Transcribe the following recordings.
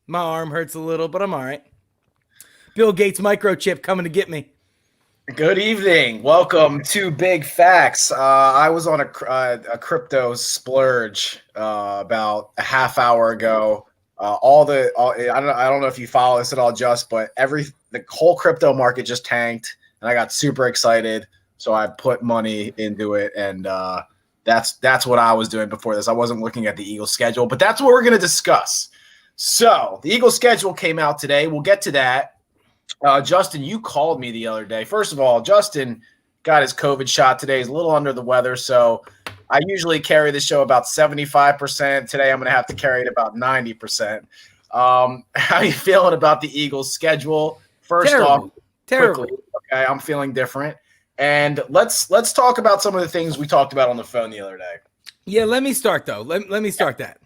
My arm hurts a little, but I'm all right. Bill Gates microchip coming to get me. Good evening. Welcome to Big Facts. I was on a crypto splurge about a half hour ago. I don't know if you follow this at all, just but the whole crypto market just tanked, and I got super excited. So I put money into it, and that's what I was doing before this. I wasn't looking at the Eagles schedule, but that's what we're going to discuss. So the Eagles schedule came out today. We'll get to that. Justin, you called me the other day. First of all, Justin got his COVID shot today. He's a little under the weather, so I usually carry the show about 75%. Today, I'm going to have to carry it about 90%. How are you feeling about the Eagles' schedule? First Terrible. off, Terrible. quickly, okay, I'm feeling different, and let's talk about some of the things we talked about on the phone the other day. Yeah, let me start though. Let me start that.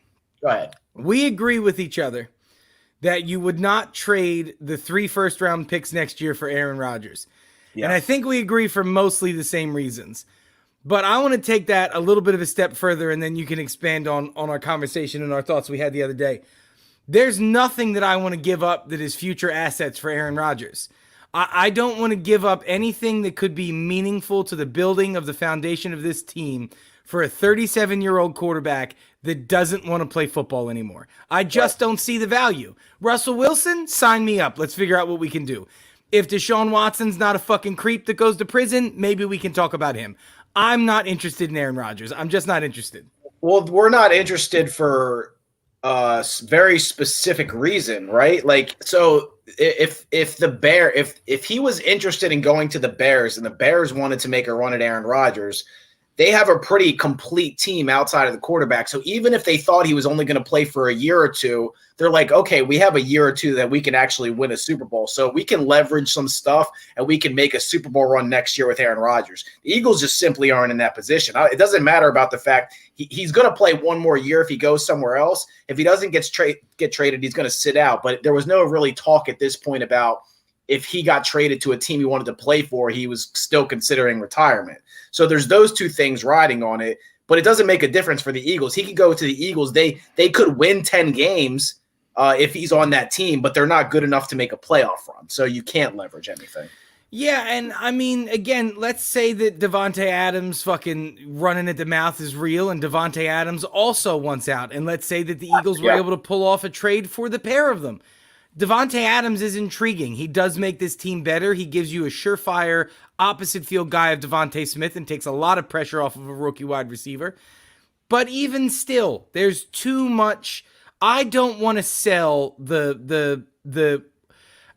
Go ahead. We agree with each other that you would not trade the 3 first-round picks next year for Aaron Rodgers. Yeah. And I think we agree for mostly the same reasons. But I want to take that a little bit of a step further, and then you can expand on our conversation and our thoughts we had the other day. There's nothing that I want to give up that is future assets for Aaron Rodgers. I don't want to give up anything that could be meaningful to the building of the foundation of this team for a 37-year-old quarterback that doesn't want to play football anymore. I just don't see the value. Russell Wilson, sign me up. Let's figure out what we can do. If Deshaun Watson's not a fucking creep that goes to prison, maybe we can talk about him. I'm not interested in Aaron Rodgers. I'm just not interested. Well, we're not interested for a very specific reason, right? Like, so if he was interested in going to the Bears and the Bears wanted to make a run at Aaron Rodgers, they have a pretty complete team outside of the quarterback. So even if they thought he was only going to play for a year or two, they're like, okay, we have a year or two that we can actually win a Super Bowl. So we can leverage some stuff and we can make a Super Bowl run next year with Aaron Rodgers. The Eagles just simply aren't in that position. It doesn't matter about the fact he's going to play one more year if he goes somewhere else. If he doesn't get traded, he's going to sit out. But there was no really talk at this point about if he got traded to a team he wanted to play for, he was still considering retirement. So there's those two things riding on it, but it doesn't make a difference for the Eagles. He could go to the Eagles. They could win 10 games if he's on that team, but they're not good enough to make a playoff run. So you can't leverage anything. Yeah, and I mean, again, let's say that Devontae Adams fucking running at the mouth is real, and Devontae Adams also wants out. And let's say that the Eagles were able to pull off a trade for the pair of them. Devontae Adams is intriguing. He does make this team better. He gives you a surefire opposite field guy of Devontae Smith and takes a lot of pressure off of a rookie wide receiver. But even still, there's too much. I don't want to sell the.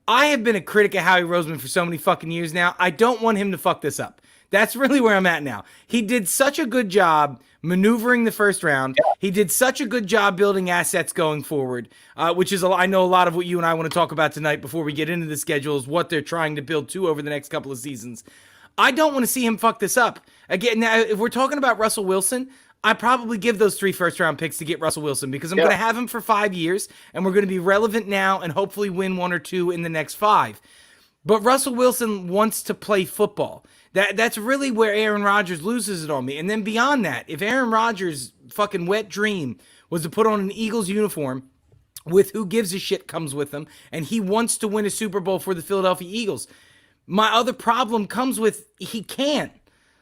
I have been a critic of Howie Roseman for so many fucking years now. I don't want him to fuck this up. That's really where I'm at now. He did such a good job maneuvering the first round. He did such a good job building assets going forward, which is, I know a lot of what you and I want to talk about tonight before we get into the schedule is what they're trying to build to over the next couple of seasons. I don't want to see him fuck this up. Again, now, if we're talking about Russell Wilson, I probably give those 3 first-round picks to get Russell Wilson because I'm going to have him for 5 years, and we're going to be relevant now and hopefully win 1 or 2 in the next 5. But Russell Wilson wants to play football. That's really where Aaron Rodgers loses it on me. And then beyond that, if Aaron Rodgers' fucking wet dream was to put on an Eagles uniform with who gives a shit comes with him, and he wants to win a Super Bowl for the Philadelphia Eagles, my other problem comes with he can't.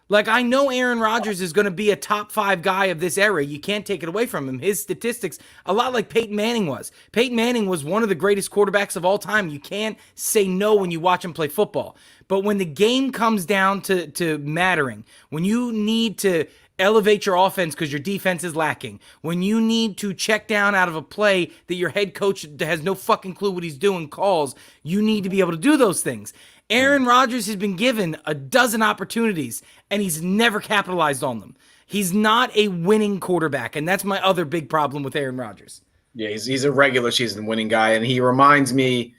Like, I know Aaron Rodgers is going to be a top 5 guy of this era. You can't take it away from him. His statistics, a lot like Peyton Manning was. Peyton Manning was one of the greatest quarterbacks of all time. You can't say no when you watch him play football. But when the game comes down to mattering, when you need to elevate your offense because your defense is lacking, when you need to check down out of a play that your head coach has no fucking clue what he's doing calls, you need to be able to do those things. Aaron Rodgers has been given a dozen opportunities, and he's never capitalized on them. He's not a winning quarterback, and that's my other big problem with Aaron Rodgers. Yeah, he's a regular season winning guy, and he reminds me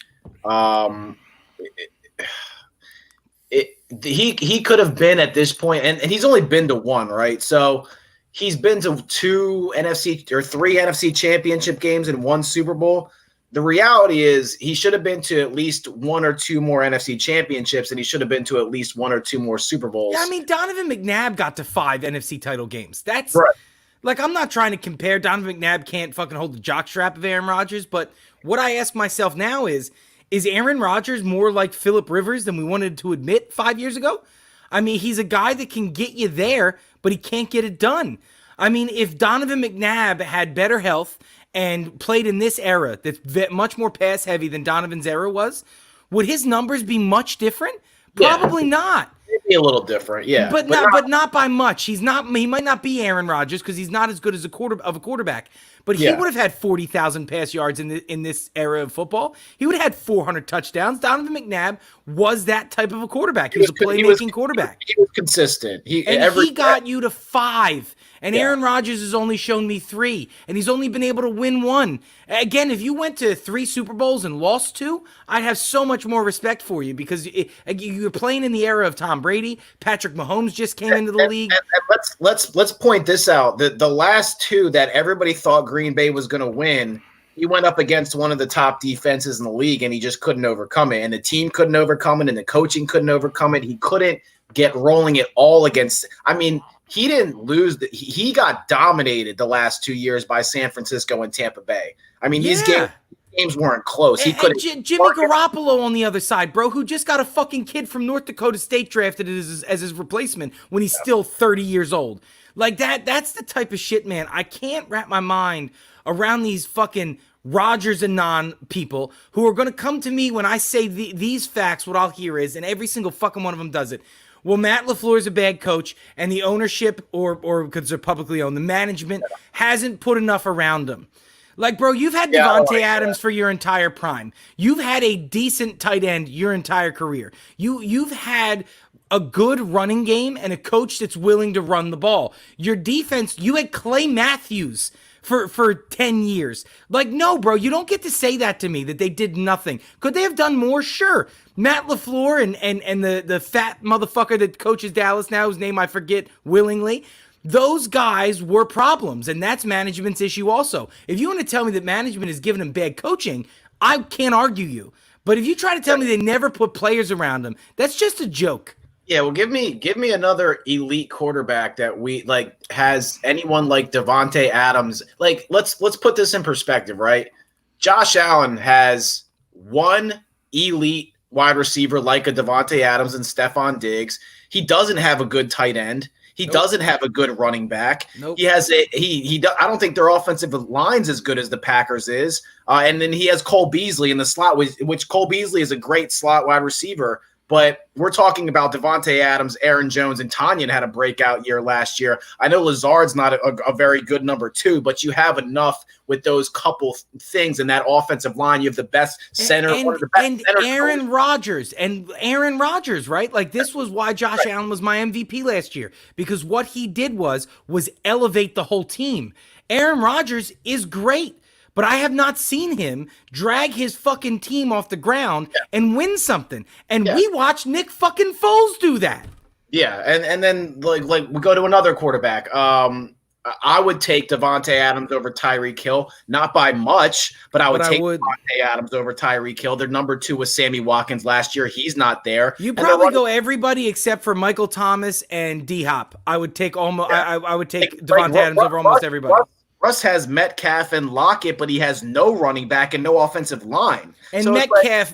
he could have been at this point, and he's only been to 1, right? So he's been to 3 NFC championship games and 1 Super Bowl. The reality is he should have been to at least 1 or 2 more NFC championships, and he should have been to at least 1 or 2 more Super Bowls. Yeah, I mean, Donovan McNabb got to 5 NFC title games. That's right. Like, I'm not trying to compare. Donovan McNabb can't fucking hold the jockstrap of Aaron Rodgers, but What I ask myself now is Aaron Rodgers more like Phillip Rivers than we wanted to admit 5 years ago? I mean, he's a guy that can get you there, but he can't get it done. I mean, if Donovan McNabb had better health and played in this era that's much more pass heavy than Donovan's era was, would his numbers be much different? Probably not. Maybe a little different, yeah. But not by much. He might not be Aaron Rodgers because he's not as good as a quarterback. But he would have had 40,000 pass yards in this era of football. He would have had 400 touchdowns. Donovan McNabb was that type of a quarterback. He was a playmaking quarterback. He was consistent. He got you to 5. And Aaron Rodgers has only shown me 3, and he's only been able to win 1. Again, if you went to 3 Super Bowls and lost 2, I'd have so much more respect for you because you're playing in the era of Tom Brady. Patrick Mahomes just came into the league. And let's point this out. The last 2 that everybody thought Green Bay was going to win, he went up against one of the top defenses in the league, and he just couldn't overcome it. And the team couldn't overcome it, and the coaching couldn't overcome it. He couldn't get rolling at all against – I mean – he didn't lose. He got dominated the last 2 years by San Francisco and Tampa Bay. I mean, these games weren't close. He couldn't. Jimmy Garoppolo on the other side, bro, who just got a fucking kid from North Dakota State drafted as his replacement when he's still 30 years old. Like that's the type of shit, man. I can't wrap my mind around these fucking Rodgers and non people who are going to come to me when I say these facts. What I'll hear is, and every single fucking one of them does it. Well, Matt LaFleur is a bad coach, and the ownership, or because they're publicly owned, the management hasn't put enough around them. Like, bro, you've had Devontae Adams for your entire prime. You've had a decent tight end your entire career. You've had a good running game and a coach that's willing to run the ball. Your defense, you had Clay Matthews for 10 years. Like, no, bro, you don't get to say that to me, that they did nothing. Could they have done more? Sure. Matt LaFleur and the fat motherfucker that coaches Dallas now, whose name I forget willingly, those guys were problems, and that's management's issue also. If you want to tell me that management is giving them bad coaching, I can't argue you. But if you try to tell me they never put players around them, that's just a joke. Yeah, well, give me another elite quarterback that we like has anyone like Devontae Adams. Like, let's put this in perspective, right? Josh Allen has one elite wide receiver like a Devontae Adams and Stephon Diggs. He doesn't have a good tight end. He doesn't have a good running back. He has I don't think their offensive line's as good as the Packers is. And then he has Cole Beasley in the slot, which Cole Beasley is a great slot wide receiver. But we're talking about Devontae Adams, Aaron Jones, and Tanyan had a breakout year last year. I know Lazard's not a very good number 2, but you have enough with those couple things in that offensive line. You have the best center. And Aaron Rodgers, right? Like, this was why Josh Allen was my MVP last year, because what he did was elevate the whole team. Aaron Rodgers is great. But I have not seen him drag his fucking team off the ground and win something. And we watched Nick fucking Foles do that. Yeah, and then like we go to another quarterback. I would take Devontae Adams over Tyreek Hill, not by much, but I would take Devontae Adams over Tyreek Hill. Their number 2 was Sammy Watkins last year. He's not there. You probably go everybody except for Michael Thomas and D-Hop. I would take I would take Devontae Adams over almost everybody. Russ has Metcalf and Lockett, but he has no running back and no offensive line. And so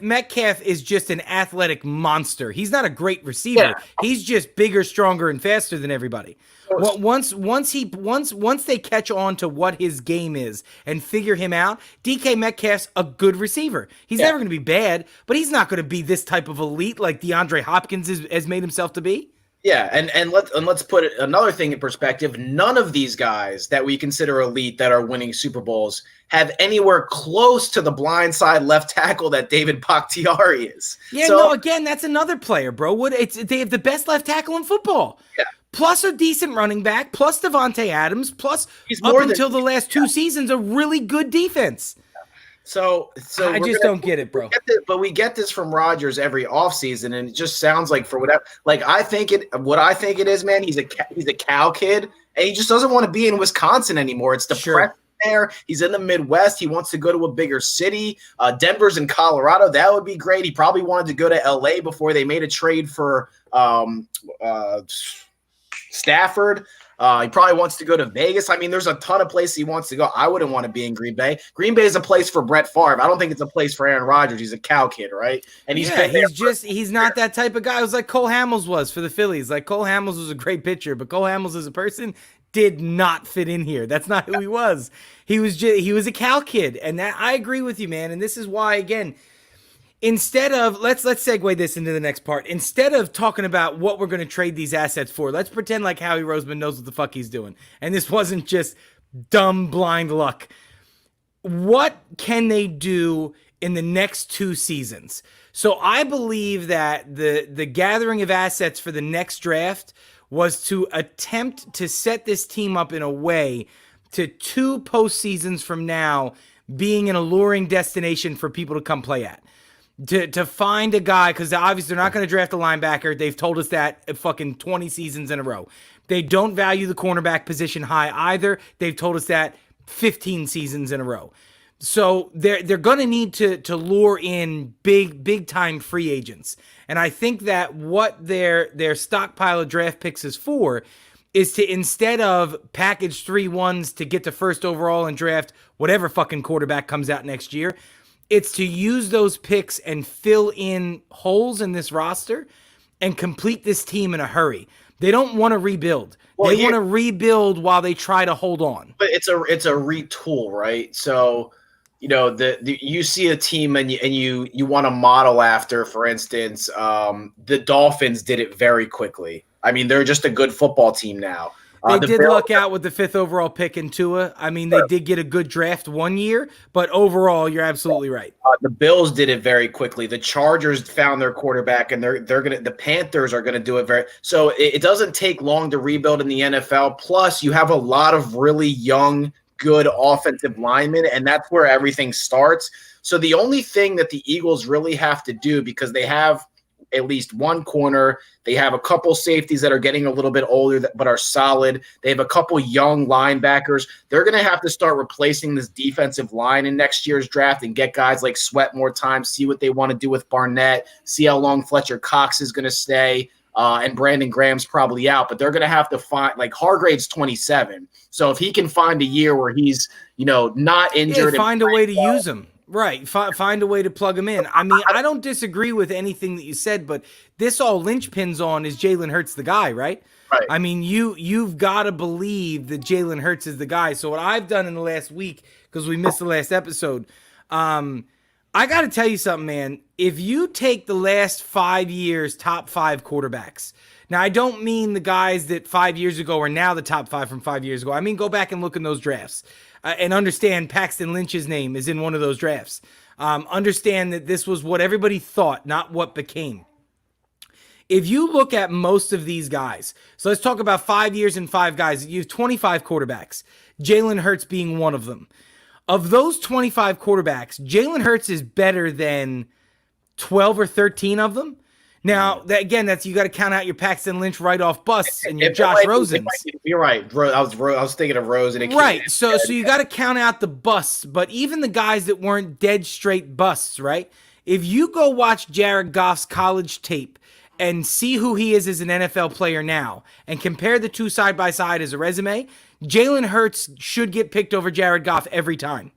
Metcalf is just an athletic monster. He's not a great receiver. Yeah. He's just bigger, stronger, and faster than everybody. Well, once they catch on to what his game is and figure him out, DK Metcalf's a good receiver. He's never going to be bad, but he's not going to be this type of elite like DeAndre Hopkins has made himself to be. Yeah, and let's put another thing in perspective. None of these guys that we consider elite that are winning Super Bowls have anywhere close to the blindside left tackle that David Bakhtiari is. Yeah, no, again, that's another player, bro. They have the best left tackle in football. Yeah. Plus a decent running back, plus Devontae Adams, plus until the last 2 seasons, a really good defense. So I just don't get it, bro. But we get this from Rodgers every offseason, and it just sounds like for whatever. Like what I think it is, man. He's a Cal kid, and he just doesn't want to be in Wisconsin anymore. It's depressing there. He's in the Midwest. He wants to go to a bigger city. Denver's in Colorado. That would be great. He probably wanted to go to LA before they made a trade for Stafford. He probably wants to go to Vegas. I mean, there's a ton of places he wants to go. I wouldn't want to be in Green Bay. Green Bay is a place for Brett Favre. I don't think it's a place for Aaron Rodgers. He's a cow kid, right? And he's not that type of guy. It was like Cole Hamels was for the Phillies. Like Cole Hamels was a great pitcher, but Cole Hamels as a person did not fit in here. That's not who he was. He was a cow kid, and that I agree with you, man. And this is why, again, instead of let's segue this into the next part. Instead of talking about what we're going to trade these assets for, let's pretend like Howie Roseman knows what the fuck he's doing, and this wasn't just dumb blind luck. What can they do in the next 2 seasons? So I believe that the gathering of assets for the next draft was to attempt to set this team up in a way to 2 postseasons from now being an alluring destination for people to come play at. To find a guy, because obviously they're not going to draft a linebacker. They've told us that fucking 20 seasons in a row. They don't value the cornerback position high either. They've told us that 15 seasons in a row. So they're going to need to lure in big time free agents. And I think that what their stockpile of draft picks is for is to, instead of package 3 ones to get to first overall and draft whatever fucking quarterback comes out next year, it's to use those picks and fill in holes in this roster and complete this team in a hurry. They don't want to rebuild. They want to rebuild while they try to hold on. But it's a retool, right? So, you know, you see a team and you want to model after, for instance, the Dolphins did it very quickly. I mean, they're just a good football team now. They did luck out with the 5th overall pick in Tua. I mean, they did get a good draft one year, but overall, you're absolutely right. The Bills did it very quickly. The Chargers found their quarterback, and the Panthers are gonna do it very. So it doesn't take long to rebuild in the NFL. Plus, you have a lot of really young, good offensive linemen, and that's where everything starts. So the only thing that the Eagles really have to do, because they have at least one corner, they have a couple safeties that are getting a little bit older but are solid. They have a couple young linebackers. They're going to have to start replacing this defensive line in next year's draft and get guys like Sweat more time, see what they want to do with Barnett, see how long Fletcher Cox is going to stay. And Brandon Graham's probably out, but they're going to have to find, like, Hargrave's 27. So if he can find a year where he's, not injured. Find a way to use him. Right. Find a way to plug him in. I mean, I don't disagree with anything that you said, but this all linchpins on is Jalen Hurts the guy, right? Right. I mean, you've got to believe that Jalen Hurts is the guy. So what I've done in the last week, because we missed the last episode, I got to tell you something, man. If you take the last 5 years, top 5 quarterbacks. Now, I don't mean the guys that 5 years ago are now the top 5 from 5 years ago. I mean, go back and look in those drafts. And understand Paxton Lynch's name is in one of those drafts. Understand that this was what everybody thought, not what became. If you look at most of these guys, so let's talk about 5 years and 5 guys. You have 25 quarterbacks, Jalen Hurts being one of them. Of those 25 quarterbacks, Jalen Hurts is better than 12 or 13 of them. Now, that's you got to count out your Paxton Lynch write-off busts and your Josh Rosens. You're right. I was thinking of Rosen. Right. So you got to count out the busts, but even the guys that weren't dead straight busts, right? If you go watch Jared Goff's college tape and see who he is as an NFL player now and compare the two side by side as a resume, Jalen Hurts should get picked over Jared Goff every time.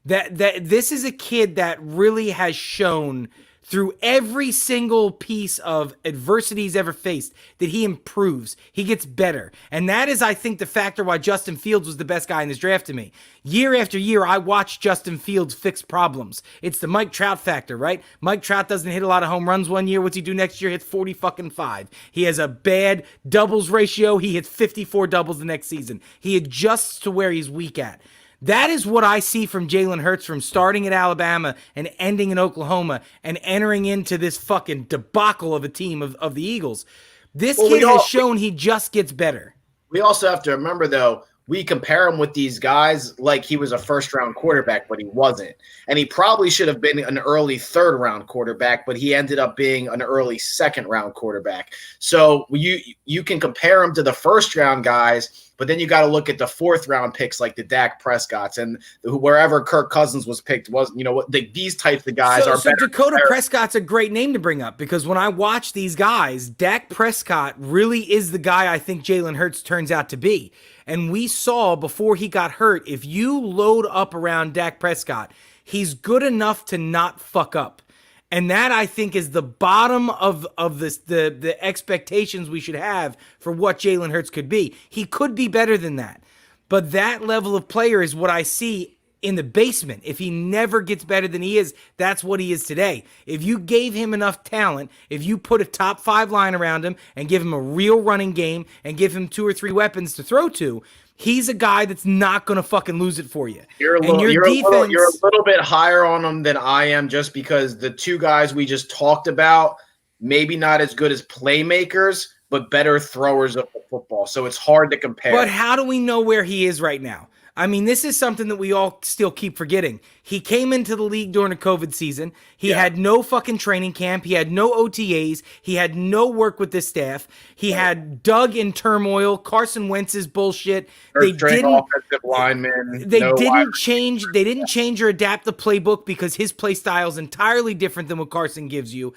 That this is a kid that really has shown through every single piece of adversity he's ever faced that he improves. He gets better. And that is, I think, the factor why Justin Fields was the best guy in this draft to me. Year after year, I watched Justin Fields fix problems. It's the Mike Trout factor, right? Mike Trout doesn't hit a lot of home runs one year. What's he do next year? Hits 45. He has a bad doubles ratio. He hits 54 doubles the next season. He adjusts to where he's weak at. That is what I see from Jalen Hurts, from starting at Alabama and ending in Oklahoma and entering into this fucking debacle of a team of the Eagles. This kid has shown he just gets better. We also have to remember, though, we compare him with these guys like he was a first-round quarterback, but he wasn't. And he probably should have been an early third-round quarterback, but he ended up being an early second-round quarterback. So you can compare him to the first-round guys, But then you got to look at the 4th round picks like the Dak Prescotts and wherever Kirk Cousins was picked wasn't, these types of guys are so better. Dakota Prescott's a great name to bring up because when I watch these guys, Dak Prescott really is the guy I think Jalen Hurts turns out to be. And we saw before he got hurt, if you load up around Dak Prescott, he's good enough to not fuck up. And that, I think, is the bottom of this, the expectations we should have for what Jalen Hurts could be. He could be better than that. But that level of player is what I see in the basement. If he never gets better than he is, that's what he is today. If you gave him enough talent, if you put a top 5 line around him and give him a real running game and give him 2 or 3 weapons to throw to, he's a guy that's not going to fucking lose it for you. You're a little bit higher on him than I am just because the 2 guys we just talked about, maybe not as good as playmakers, but better throwers of the football. So it's hard to compare. But how do we know where he is right now? I mean, this is something that we all still keep forgetting. He came into the league during a COVID season. He had no fucking training camp. He had no OTAs. He had no work with this staff. He had Doug in turmoil. Carson Wentz's bullshit. They didn't offensive linemen. They didn't change. They didn't change or adapt the playbook because his play style is entirely different than what Carson gives you.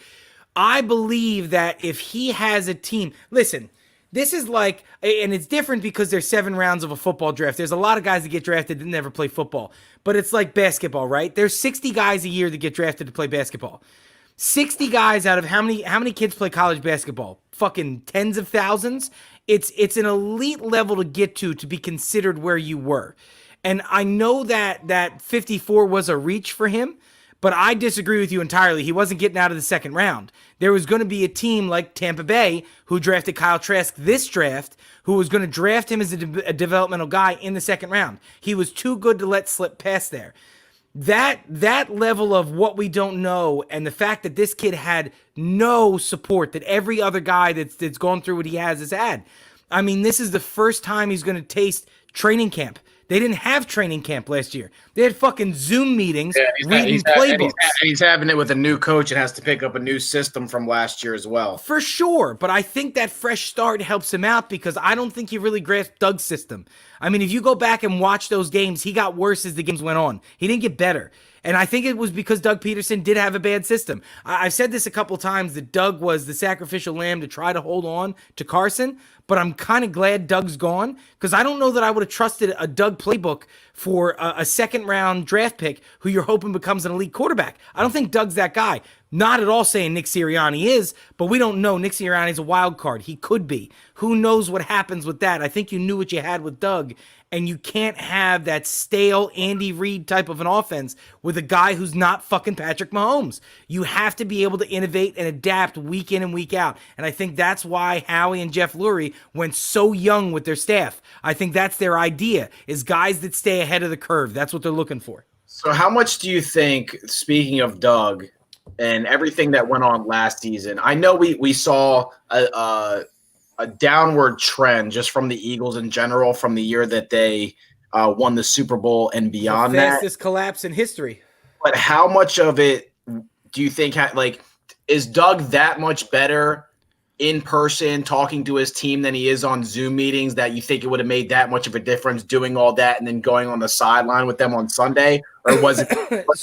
I believe that if he has a team, listen. This is like, and it's different because there's 7 rounds of a football draft. There's a lot of guys that get drafted that never play football. But it's like basketball, right? There's 60 guys a year that get drafted to play basketball. 60 guys out of how many kids play college basketball? Fucking tens of thousands. It's an elite level to get to be considered where you were. And I know that 54 was a reach for him. But I disagree with you entirely. He wasn't getting out of the 2nd round. There was going to be a team like Tampa Bay who drafted Kyle Trask this draft who was going to draft him as a developmental guy in the 2nd round. He was too good to let slip past there. That level of what we don't know and the fact that this kid had no support that every other guy that's gone through what he has had. I mean, this is the first time he's going to taste training camp. They didn't have training camp last year. They had fucking Zoom meetings reading playbooks. He's having it with a new coach and has to pick up a new system from last year as well. For sure, but I think that fresh start helps him out because I don't think he really grasped Doug's system. I mean, if you go back and watch those games, he got worse as the games went on. He didn't get better. And I think it was because Doug Peterson did have a bad system. I've said this a couple times that Doug was the sacrificial lamb to try to hold on to Carson, but I'm kind of glad Doug's gone because I don't know that I would have trusted a Doug playbook for a 2nd round draft pick who you're hoping becomes an elite quarterback. I don't think Doug's that guy. Not at all saying Nick Sirianni is, but we don't know. Nick Sirianni's a wild card. He could be. Who knows what happens with that? I think you knew what you had with Doug, and you can't have that stale Andy Reid type of an offense with a guy who's not fucking Patrick Mahomes. You have to be able to innovate and adapt week in and week out, and I think that's why Howie and Jeff Lurie went so young with their staff. I think that's their idea, is guys that stay ahead of the curve. That's what they're looking for. So how much do you think, speaking of Doug and everything that went on last season, I know we saw a downward trend just from the Eagles in general from the year that they won the Super Bowl and beyond that. The fastest collapse in history. But how much of it do you think, is Doug that much better in person talking to his team than he is on Zoom meetings that you think it would have made that much of a difference doing all that and then going on the sideline with them on Sunday? Or was it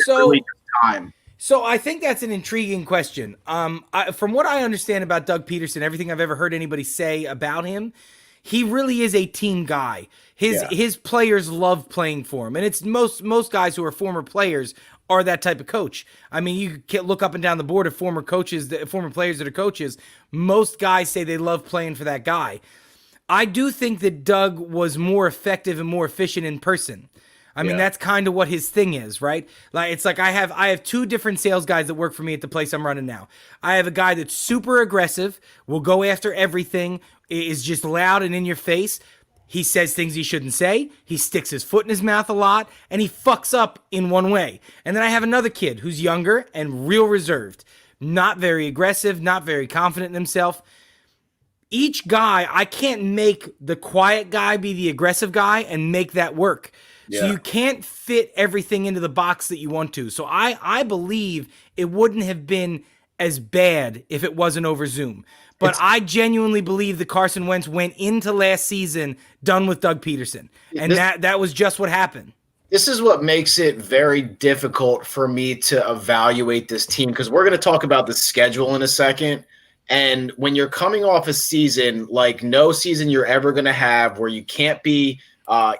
really just time? So I think that's an intriguing question. From what I understand about Doug Peterson, everything I've ever heard anybody say about him, he really is a team guy. His players love playing for him, and it's most guys who are former players are that type of coach. I mean, you can look up and down the board of former players that are coaches. Most guys say they love playing for that guy. I do think that Doug was more effective and more efficient in person. I mean, that's kind of what his thing is, right? Like, it's like I have 2 different sales guys that work for me at the place I'm running now. I have a guy that's super aggressive, will go after everything, is just loud and in your face. He says things he shouldn't say. He sticks his foot in his mouth a lot, and he fucks up in one way. And then I have another kid who's younger and real reserved, not very aggressive, not very confident in himself. Each guy, I can't make the quiet guy be the aggressive guy and make that work. Yeah. So you can't fit everything into the box that you want to. So I believe it wouldn't have been as bad if it wasn't over Zoom. But I genuinely believe that Carson Wentz went into last season done with Doug Peterson. And that was just what happened. This is what makes it very difficult for me to evaluate this team, because we're going to talk about the schedule in a second. And when you're coming off a season like no season you're ever going to have, where you can't be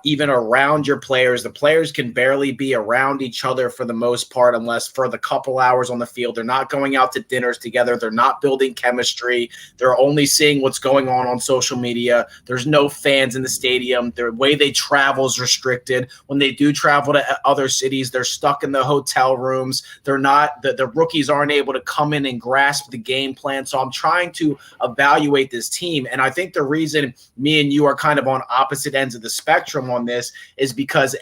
even around your players. The players can barely be around each other for the most part, unless for the couple hours on the field. They're not going out to dinners together. They're not building chemistry. They're only seeing what's going on social media. There's no fans in the stadium. The way they travel is restricted. When they do travel to other cities, they're stuck in the hotel rooms. They're not, the rookies aren't able to come in and grasp the game plan. So I'm trying to evaluate this team. And I think the reason me and you are kind of on opposite ends of the spectrum on this is because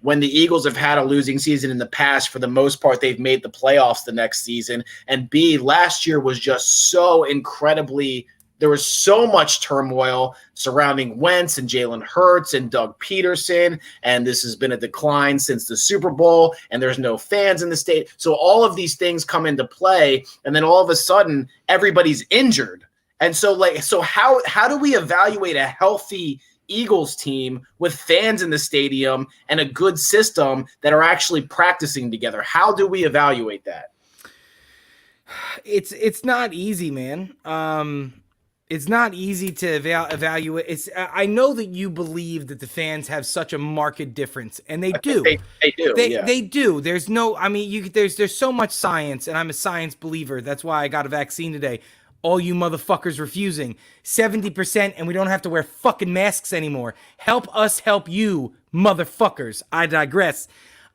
when the Eagles have had a losing season in the past, for the most part, they've made the playoffs the next season. And B, last year was just so incredibly, there was so much turmoil surrounding Wentz and Jalen Hurts and Doug Peterson. And this has been a decline since the Super Bowl, and there's no fans in the state. So all of these things come into play. And then all of a sudden, everybody's injured. And so how do we evaluate a healthy Eagles team with fans in the stadium and a good system that are actually practicing together? How do we evaluate that? It's not easy, man. It's not easy to evaluate. I know that you believe that the fans have such a marked difference, and they do. They do. They do. There's no. I mean, there's so much science, and I'm a science believer. That's why I got a vaccine today. All you motherfuckers refusing. 70%, and we don't have to wear fucking masks anymore. Help us help you, motherfuckers. I digress.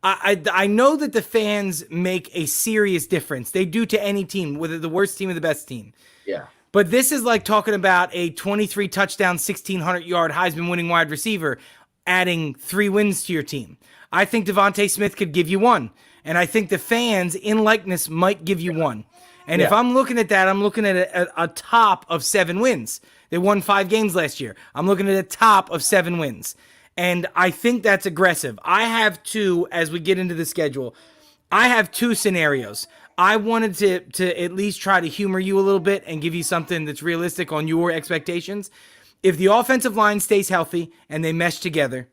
I know that the fans make a serious difference. They do to any team, whether the worst team or the best team. Yeah. But this is like talking about a 23 touchdown, 1,600-yard Heisman winning wide receiver adding 3 wins to your team. I think Devontae Smith could give you 1. And I think the fans in likeness might give you 1. And if I'm looking at that, I'm looking at a top of 7 wins. They won 5 games last year. I'm looking at a top of 7 wins. And I think that's aggressive. I have 2, as we get into the schedule, I have 2 scenarios. I wanted to at least try to humor you a little bit and give you something that's realistic on your expectations. If the offensive line stays healthy and they mesh together,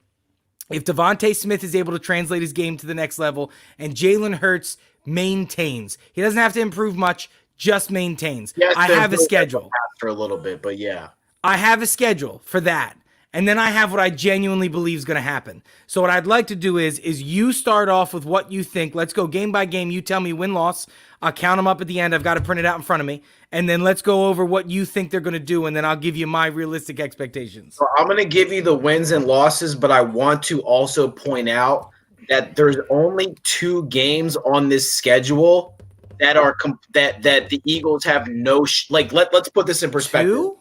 if Devontae Smith is able to translate his game to the next level, and Jalen Hurts maintains. He doesn't have to improve much, just maintains. Yes, I have a schedule. For a little bit, but yeah. I have a schedule for that. And then I have what I genuinely believe is going to happen. So what I'd like to do is you start off with what you think. Let's go game by game. You tell me win-loss. I'll count them up at the end. I've got to print it out in front of me. And then let's go over what you think they're going to do, and then I'll give you my realistic expectations. So I'm going to give you the wins and losses, but I want to also point out that there's only 2 games on this schedule that are that the Eagles have no let's put this in perspective. 2?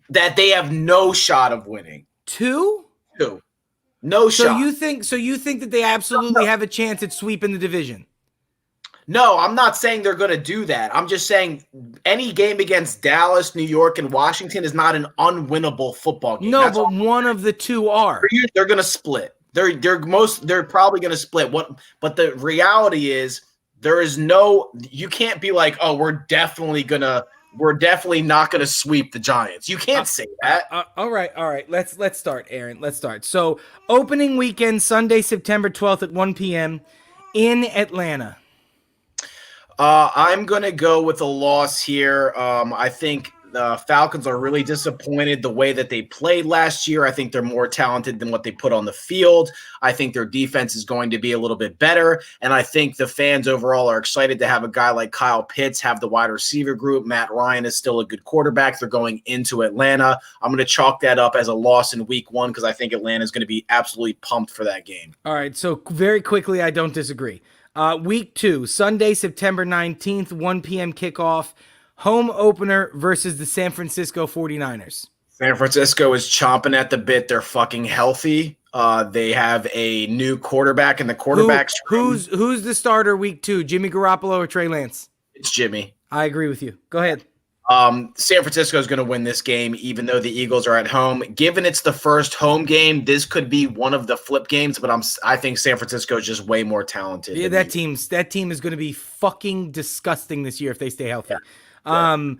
That they have no shot of winning. 2? 2. No shot. So you think that they absolutely have a chance at sweeping the division? No, I'm not saying they're going to do that. I'm just saying any game against Dallas, New York, and Washington is not an unwinnable football game. No, but one of the 2 are. They're going to split. They're probably going to split. But the reality is you can't be like, oh, we're definitely not going to sweep the Giants. You can't say that. All right. Let's start, Aaron. Let's start. So, opening weekend, Sunday, September 12th at 1 p.m. in Atlanta. I'm going to go with a loss here. I think the Falcons are really disappointed the way that they played last year. I think they're more talented than what they put on the field. I think their defense is going to be a little bit better. And I think the fans overall are excited to have a guy like Kyle Pitts have the wide receiver group. Matt Ryan is still a good quarterback. They're going into Atlanta. I'm going to chalk that up as a loss in week 1 because I think Atlanta is going to be absolutely pumped for that game. All right. So very quickly, I don't disagree. Week 2, Sunday, September 19th, 1 p.m. kickoff. Home opener versus the San Francisco 49ers. San Francisco is chomping at the bit. They're fucking healthy. They have a new quarterback, and the quarterback's who's the starter week 2, Jimmy Garoppolo or Trey Lance? It's Jimmy. I agree with you. Go ahead. San Francisco is going to win this game, even though the Eagles are at home. Given it's the first home game, this could be one of the flip games. But I think San Francisco is just way more talented. Yeah, that team is going to be fucking disgusting this year if they stay healthy. Yeah.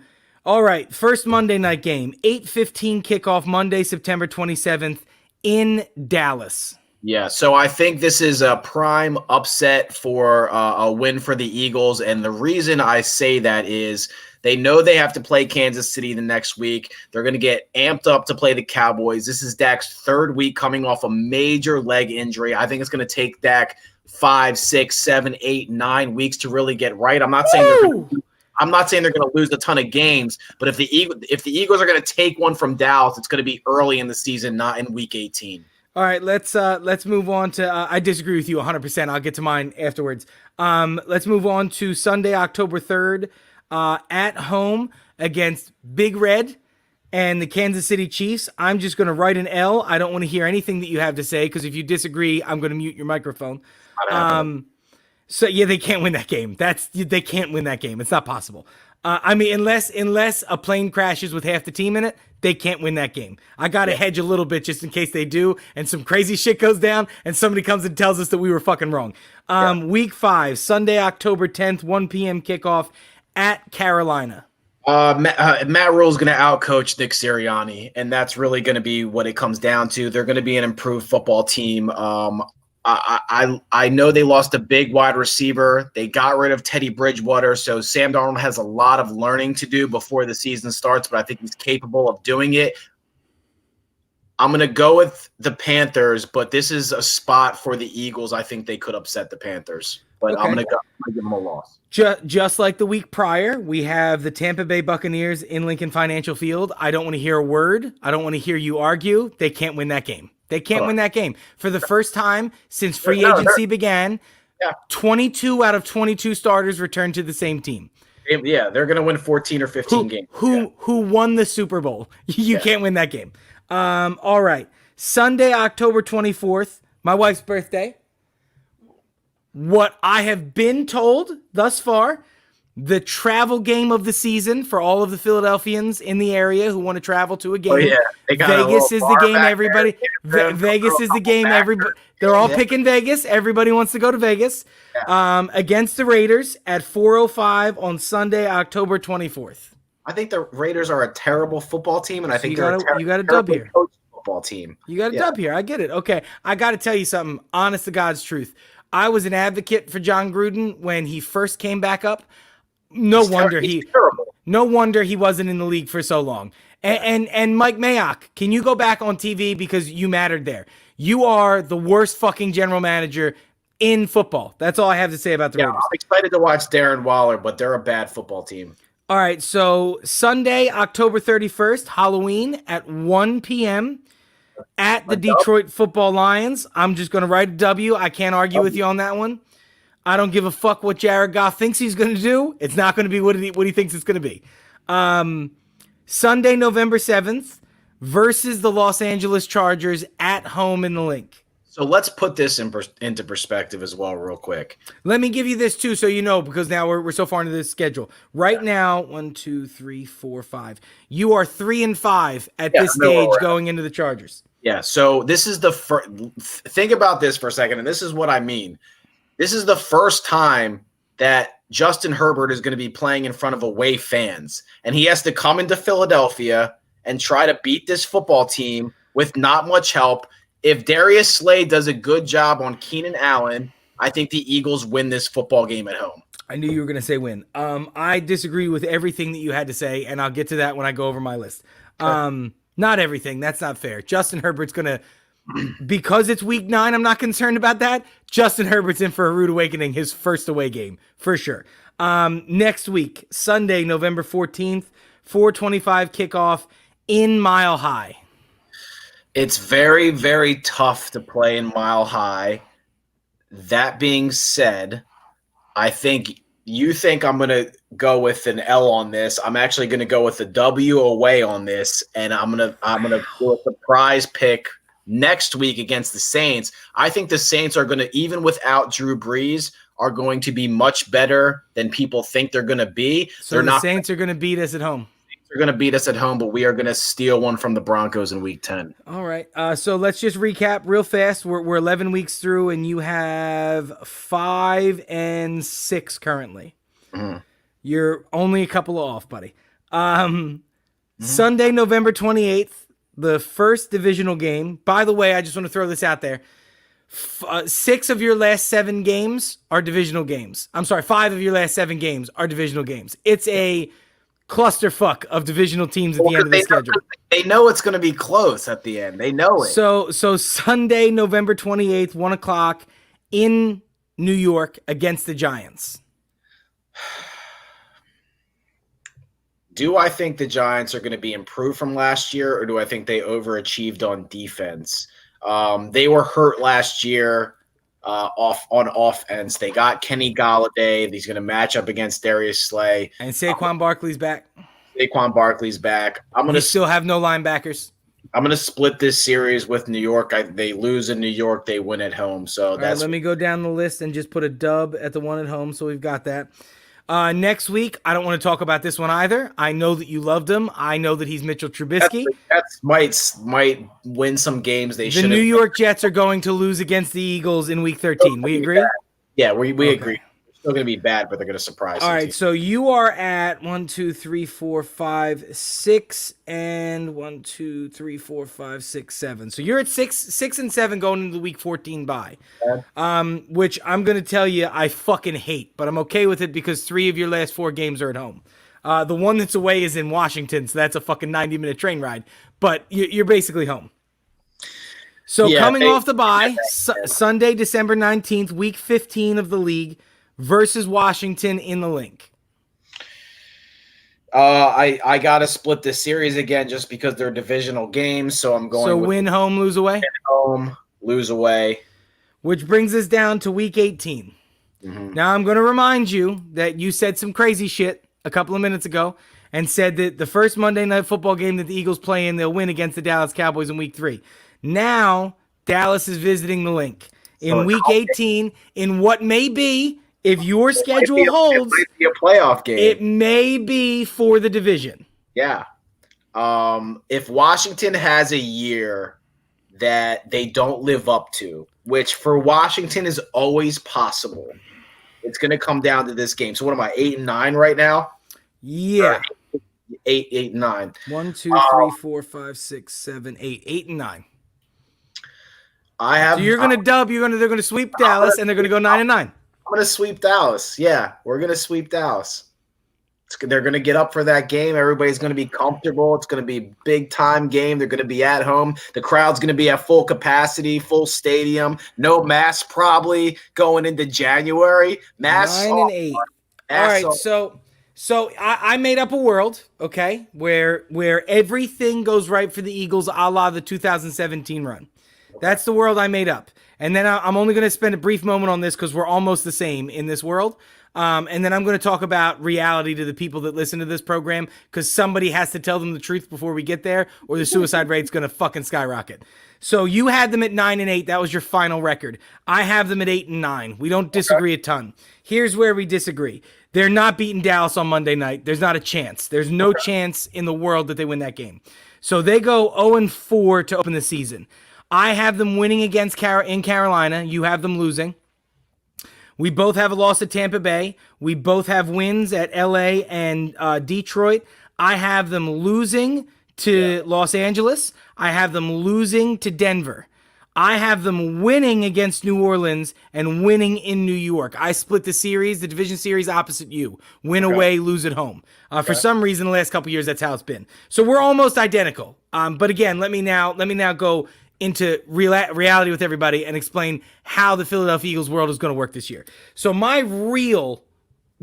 All right, first Monday night game, 8:15 kickoff, Monday, September 27th in Dallas. Yeah, so I think this is a prime upset for a win for the Eagles. And the reason I say that is they know they have to play Kansas City the next week. They're going to get amped up to play the Cowboys. This is Dak's third week coming off a major leg injury. I think it's going to take Dak 5, 6, 7, 8, 9 weeks to really get right. I'm not saying they're going to lose a ton of games, but if the Eagles are going to take one from Dallas, it's going to be early in the season, not in week 18. All right, let's move on to I disagree with you 100%. I'll get to mine afterwards. Let's move on to Sunday, October 3rd, at home against Big Red and the Kansas City Chiefs. I'm just going to write an L. I don't want to hear anything that you have to say because if you disagree, I'm going to mute your microphone. So yeah, they can't win that game. They can't win that game. It's not possible. I mean, unless a plane crashes with half the team in it, they can't win that game. I got to hedge a little bit just in case they do, and some crazy shit goes down, and somebody comes and tells us that we were fucking wrong. Week 5, Sunday, October 10th, 1 p.m. kickoff at Carolina. Matt Rule's going to outcoach Nick Sirianni, and that's really going to be what it comes down to. They're going to be an improved football team. I know they lost a big wide receiver. They got rid of Teddy Bridgewater, so Sam Darnold has a lot of learning to do before the season starts, but I think he's capable of doing it. I'm going to go with the Panthers, but this is a spot for the Eagles. I think they could upset the Panthers, but I'm going to give them a loss. Just like the week prior, we have the Tampa Bay Buccaneers in Lincoln Financial Field. I don't want to hear a word. I don't want to hear you argue. They can't win that game. They can't win that game. For the first time since free agency began, 22 out of 22 starters returned to the same team. Yeah, they're going to win 14 or 15 games. Who won the Super Bowl? You can't win that game. All right. Sunday, October 24th, my wife's birthday. What I have been told thus far, the travel game of the season for all of the Philadelphians in the area who want to travel to a game. Oh, yeah. Vegas is the game everybody. Vegas is the game everybody. They're all picking Vegas. Everybody wants to go to Vegas. Against the Raiders at 4:05 on Sunday, October 24th. I think the Raiders are a terrible football team, and I think you got a dub here. Football team. You got a dub here. I get it. Okay, I got to tell you something. Honest to God's truth, I was an advocate for John Gruden when he first came back up. No wonder he wasn't in the league for so long. And Mike Mayock, can you go back on TV because you mattered there? You are the worst fucking general manager in football. That's all I have to say about the Raiders. I'm excited to watch Darren Waller, but they're a bad football team. All right, so Sunday, October 31st, Halloween at 1 p.m. at the Detroit Football Lions. I'm just going to write a W. I can't argue with you on that one. I don't give a fuck what Jared Goff thinks he's going to do. It's not going to be what he thinks it's going to be. Sunday, November 7th versus the Los Angeles Chargers at home in the Link. So let's put this into perspective as well real quick. Let me give you this too so you know, because now we're so far into this schedule. Right now, 1, 2, 3, 4, 5. You are 3-5 at this stage going into the Chargers. Yeah, so this is the first. Think about this for a second, and this is what I mean. This is the first time that Justin Herbert is going to be playing in front of away fans, and he has to come into Philadelphia and try to beat this football team with not much help. If Darius Slay does a good job on Keenan Allen, I think the Eagles win this football game at home. I knew you were going to say win. I disagree with everything that you had to say, and I'll get to that when I go over my list. Not everything. That's not fair. Justin Herbert's going to – because it's week 9, I'm not concerned about that. Justin Herbert's in for a rude awakening, his first away game, for sure. Next week, Sunday, November 14th, 4:25 kickoff in Mile High. It's very, very tough to play in Mile High. That being said, I think you think I'm going to go with an L on this. I'm actually going to go with a W away on this, and I'm going to do a surprise pick next week against the Saints. I think the Saints are going to, even without Drew Brees, are going to be much better than people think they're going to be. So the Saints are going to beat us at home. are going to beat us at home, but we are going to steal one from the Broncos in Week 10. All right. So let's just recap real fast. We're 11 weeks through, and you have 5-6 currently. Mhm. You're only a couple off, buddy. Sunday, November 28th, the first divisional game. By the way, I just want to throw this out there. 6 of your last 7 games are divisional games. I'm sorry, 5 of your last 7 games are divisional games. It's a clusterfuck of divisional teams at the end of the schedule. They know it's going to be close at the end. They know it. So Sunday, November 28th, 1 o'clock in New York against the Giants. Do I think the Giants are going to be improved from last year, or do I think they overachieved on defense? They were hurt last year on offense. They got Kenny Galladay. He's going to match up against Darius Slay. And Saquon Barkley's back. Saquon Barkley's back. You still have no linebackers. I'm going to split this series with New York. They lose in New York. They win at home. So that's. Let me go down the list and just put a dub at the one at home. So we've got that. Next week, I don't want to talk about this one either. I know that you loved him. I know that he's Mitchell Trubisky. That might win some games. They should. The New York Jets are going to lose against the Eagles in Week 13. We agree? Yeah, we agree. It's still going to be bad, but they're going to surprise. All right, so you are at 1, 2, 3, 4, 5, 6, and 1, 2, 3, 4, 5, 6, 7. So you're at 6 and 7 going into the Week 14 bye. Which I'm going to tell you I fucking hate, but I'm okay with it because 3 of your last 4 games are at home. The one that's away is in Washington, so that's a fucking 90-minute train ride. But you're basically home. So coming off the bye, Sunday, December 19th, Week 15 of the league versus Washington in the link. I got to split this series again just because they're divisional games, so I'm going with win home, lose away? Win home, lose away. Which brings us down to Week 18. Mm-hmm. Now, I'm going to remind you that you said some crazy shit a couple of minutes ago and said that the first Monday Night Football game that the Eagles play in, they'll win against the Dallas Cowboys in Week 3. Now, Dallas is visiting the link. In Week 18, in what may be, if your schedule holds, it might be a playoff game. It may be for the division. Yeah. If Washington has a year that they don't live up to, which for Washington is always possible, it's going to come down to this game. So what am I, 8-9 right now? Yeah. 8-9. 1, 2, 3, 4, 5, 6, 7, 8. 8 and 9. So you're going to dub. They're going to sweep Dallas, and they're going to go 9-9. I'm going to sweep Dallas. Yeah, we're going to sweep Dallas. They're going to get up for that game. Everybody's going to be comfortable. It's going to be a big-time game. They're going to be at home. The crowd's going to be at full capacity, full stadium. No mask probably going into January. 9-8. All right, so I made up a world, okay, where everything goes right for the Eagles a la the 2017 run. That's the world I made up. And then I'm only going to spend a brief moment on this because we're almost the same in this world. And then I'm going to talk about reality to the people that listen to this program because somebody has to tell them the truth before we get there or the suicide rate's going to fucking skyrocket. So you had them at 9-8. That was your final record. I have them at 8-9. We don't disagree a ton. Here's where we disagree. They're not beating Dallas on Monday night. There's not a chance. There's no chance in the world that they win that game. So they go 0-4 to open the season. I have them winning against in Carolina. You have them losing. We both have a loss at Tampa Bay. We both have wins at LA and Detroit. I have them losing to Los Angeles. I have them losing to Denver. I have them winning against New Orleans and winning in New York. I split the series, the division series opposite you. Win away, lose at home. For some reason, the last couple years, that's how it's been. So we're almost identical. But again, let me now go into reality with everybody and explain how the Philadelphia Eagles world is going to work this year. So my real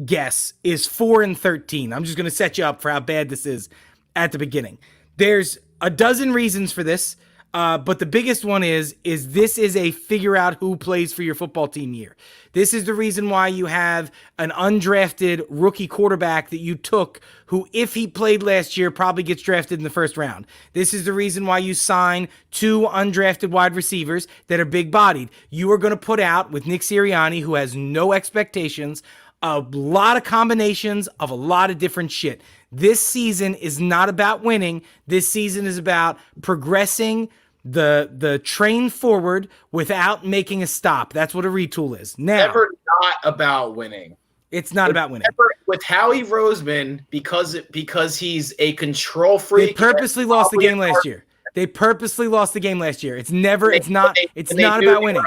guess is 4-13. I'm just going to set you up for how bad this is at the beginning. There's a dozen reasons for this, but the biggest one is this is a figure out who plays for your football team year. This is the reason why you have an undrafted rookie quarterback that you took who, if he played last year, probably gets drafted in the first round. This is the reason why you sign 2 undrafted wide receivers that are big-bodied. You are going to put out, with Nick Sirianni, who has no expectations, a lot of combinations of a lot of different shit. This season is not about winning. This season is about progressing the train forward without making a stop. That's what a retool is. Now, Never not about winning. It's not about winning. With Howie Roseman, because he's a control freak. They purposely lost the game last year. They purposely lost the game last year. It's never. It's not about winning.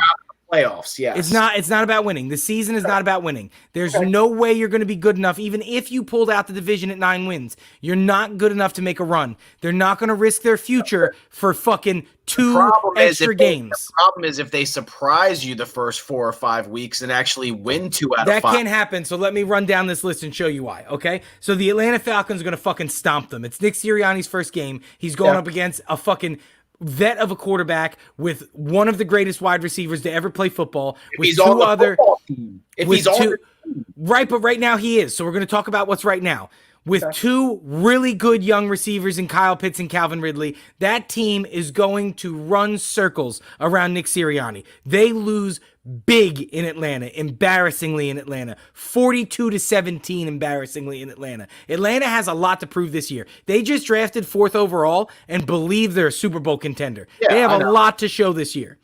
Playoffs, yes. It's not about winning. The season is not about winning. There's no way you're going to be good enough, even if you pulled out the division at 9 wins. You're not good enough to make a run. They're not going to risk their future for fucking 2 extra games. The problem is if they surprise you the first 4 or 5 weeks and actually win 2 out of 5. That can't happen, so let me run down this list and show you why, okay? So the Atlanta Falcons are going to fucking stomp them. It's Nick Sirianni's first game. He's going up against a fucking vet of a quarterback with one of the greatest wide receivers to ever play football. With he's on the football team. If he's on the team. Right, but right now he is. So we're going to talk about what's right now. With 2 really good young receivers in Kyle Pitts and Calvin Ridley, that team is going to run circles around Nick Sirianni. They lose big in Atlanta, embarrassingly in Atlanta. 42-17 embarrassingly in Atlanta. Atlanta has a lot to prove this year. They just drafted 4th overall and believe they're a Super Bowl contender. They have a lot to show this year.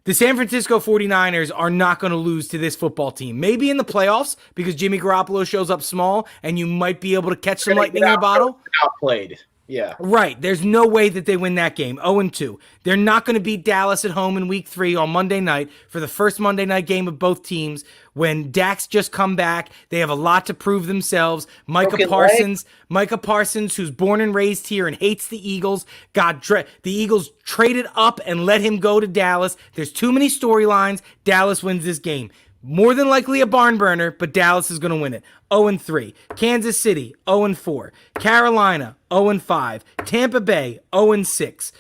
The San Francisco 49ers are not going to lose to this football team. Maybe in the playoffs because Jimmy Garoppolo shows up small and you might be able to catch some lightning in a bottle. Outplayed. Yeah. Right. There's no way that they win that game. 0-2. They're not going to beat Dallas at home in week 3 on Monday night for the first Monday night game of both teams. When Dak's just come back, they have a lot to prove themselves. Micah Parsons, who's born and raised here and hates the Eagles, the Eagles traded up and let him go to Dallas. There's too many storylines. Dallas wins this game. More than likely a barn burner, but Dallas is going to win it. 0-3. Kansas City, 0-4. Carolina, 0-5. Tampa Bay, 0-6.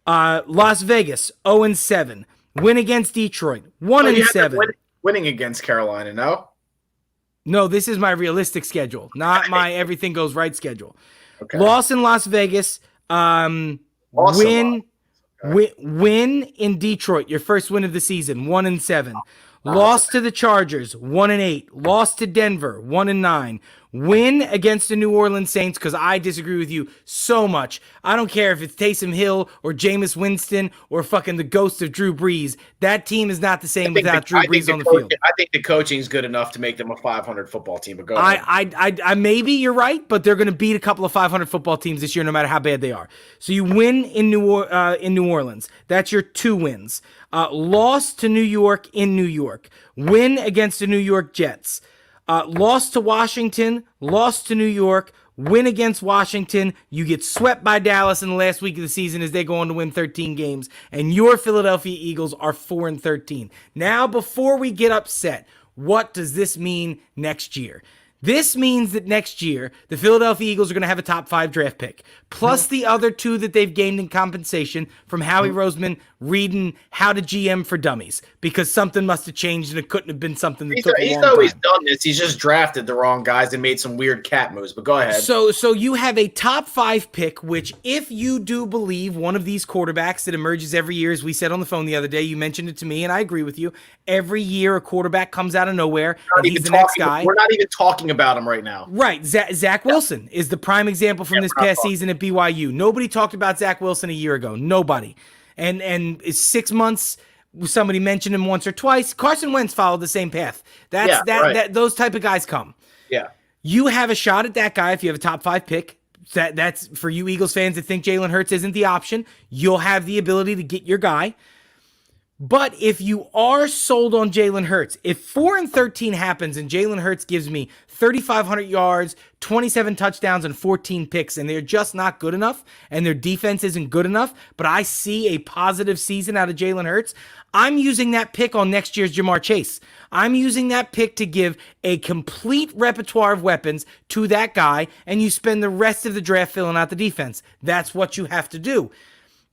Las Vegas, 0-7. Win against Detroit, 1-7. Winning against Carolina, no? No, this is my realistic schedule, not my everything goes right schedule. Okay. Loss in Las Vegas. Win in Detroit, your first win of the season, 1-7. Loss to the Chargers, 1-8. Loss to Denver, 1-9. Win against the New Orleans Saints, because I disagree with you so much. I don't care if it's Taysom Hill or Jameis Winston or fucking the ghost of Drew Brees. That team is not the same without Drew Brees on the field. I think the coaching is good enough to make them a 500 football team. But go ahead. I maybe you're right, but they're going to beat a couple of 500 football teams this year, no matter how bad they are. So you win in New Orleans. That's your 2 wins. Loss to New York in New York. Win against the New York Jets. Loss to Washington, loss to New York, win against Washington. You get swept by Dallas in the last week of the season as they go on to win 13 games. And your Philadelphia Eagles are 4-13. Now, before we get upset, what does this mean next year? This means that next year, the Philadelphia Eagles are going to have a top 5 draft pick, plus the other 2 that they've gained in compensation from Howie Roseman reading How to GM for Dummies, because something must have changed and it couldn't have been something that took a long time. He's always done this. He's just drafted the wrong guys and made some weird cat moves, but go ahead. So you have a top 5 pick, which if you do believe one of these quarterbacks that emerges every year, as we said on the phone the other day, you mentioned it to me, and I agree with you. Every year a quarterback comes out of nowhere, and he's the next guy. We're not even talking about him right now. Right. Zach Wilson is the prime example from this past season at BYU. Nobody talked about Zach Wilson a year ago. Nobody. And 6 months, somebody mentioned him once or twice. Carson Wentz followed the same path. Those type of guys come. Yeah. You have a shot at that guy if you have a top 5 pick. That's for you Eagles fans that think Jalen Hurts isn't the option. You'll have the ability to get your guy. But if you are sold on Jalen Hurts, if 4-13 happens and Jalen Hurts gives me 3,500 yards, 27 touchdowns, and 14 picks, and they're just not good enough, and their defense isn't good enough, but I see a positive season out of Jalen Hurts, I'm using that pick on next year's Jamar Chase. I'm using that pick to give a complete repertoire of weapons to that guy, and you spend the rest of the draft filling out the defense. That's what you have to do.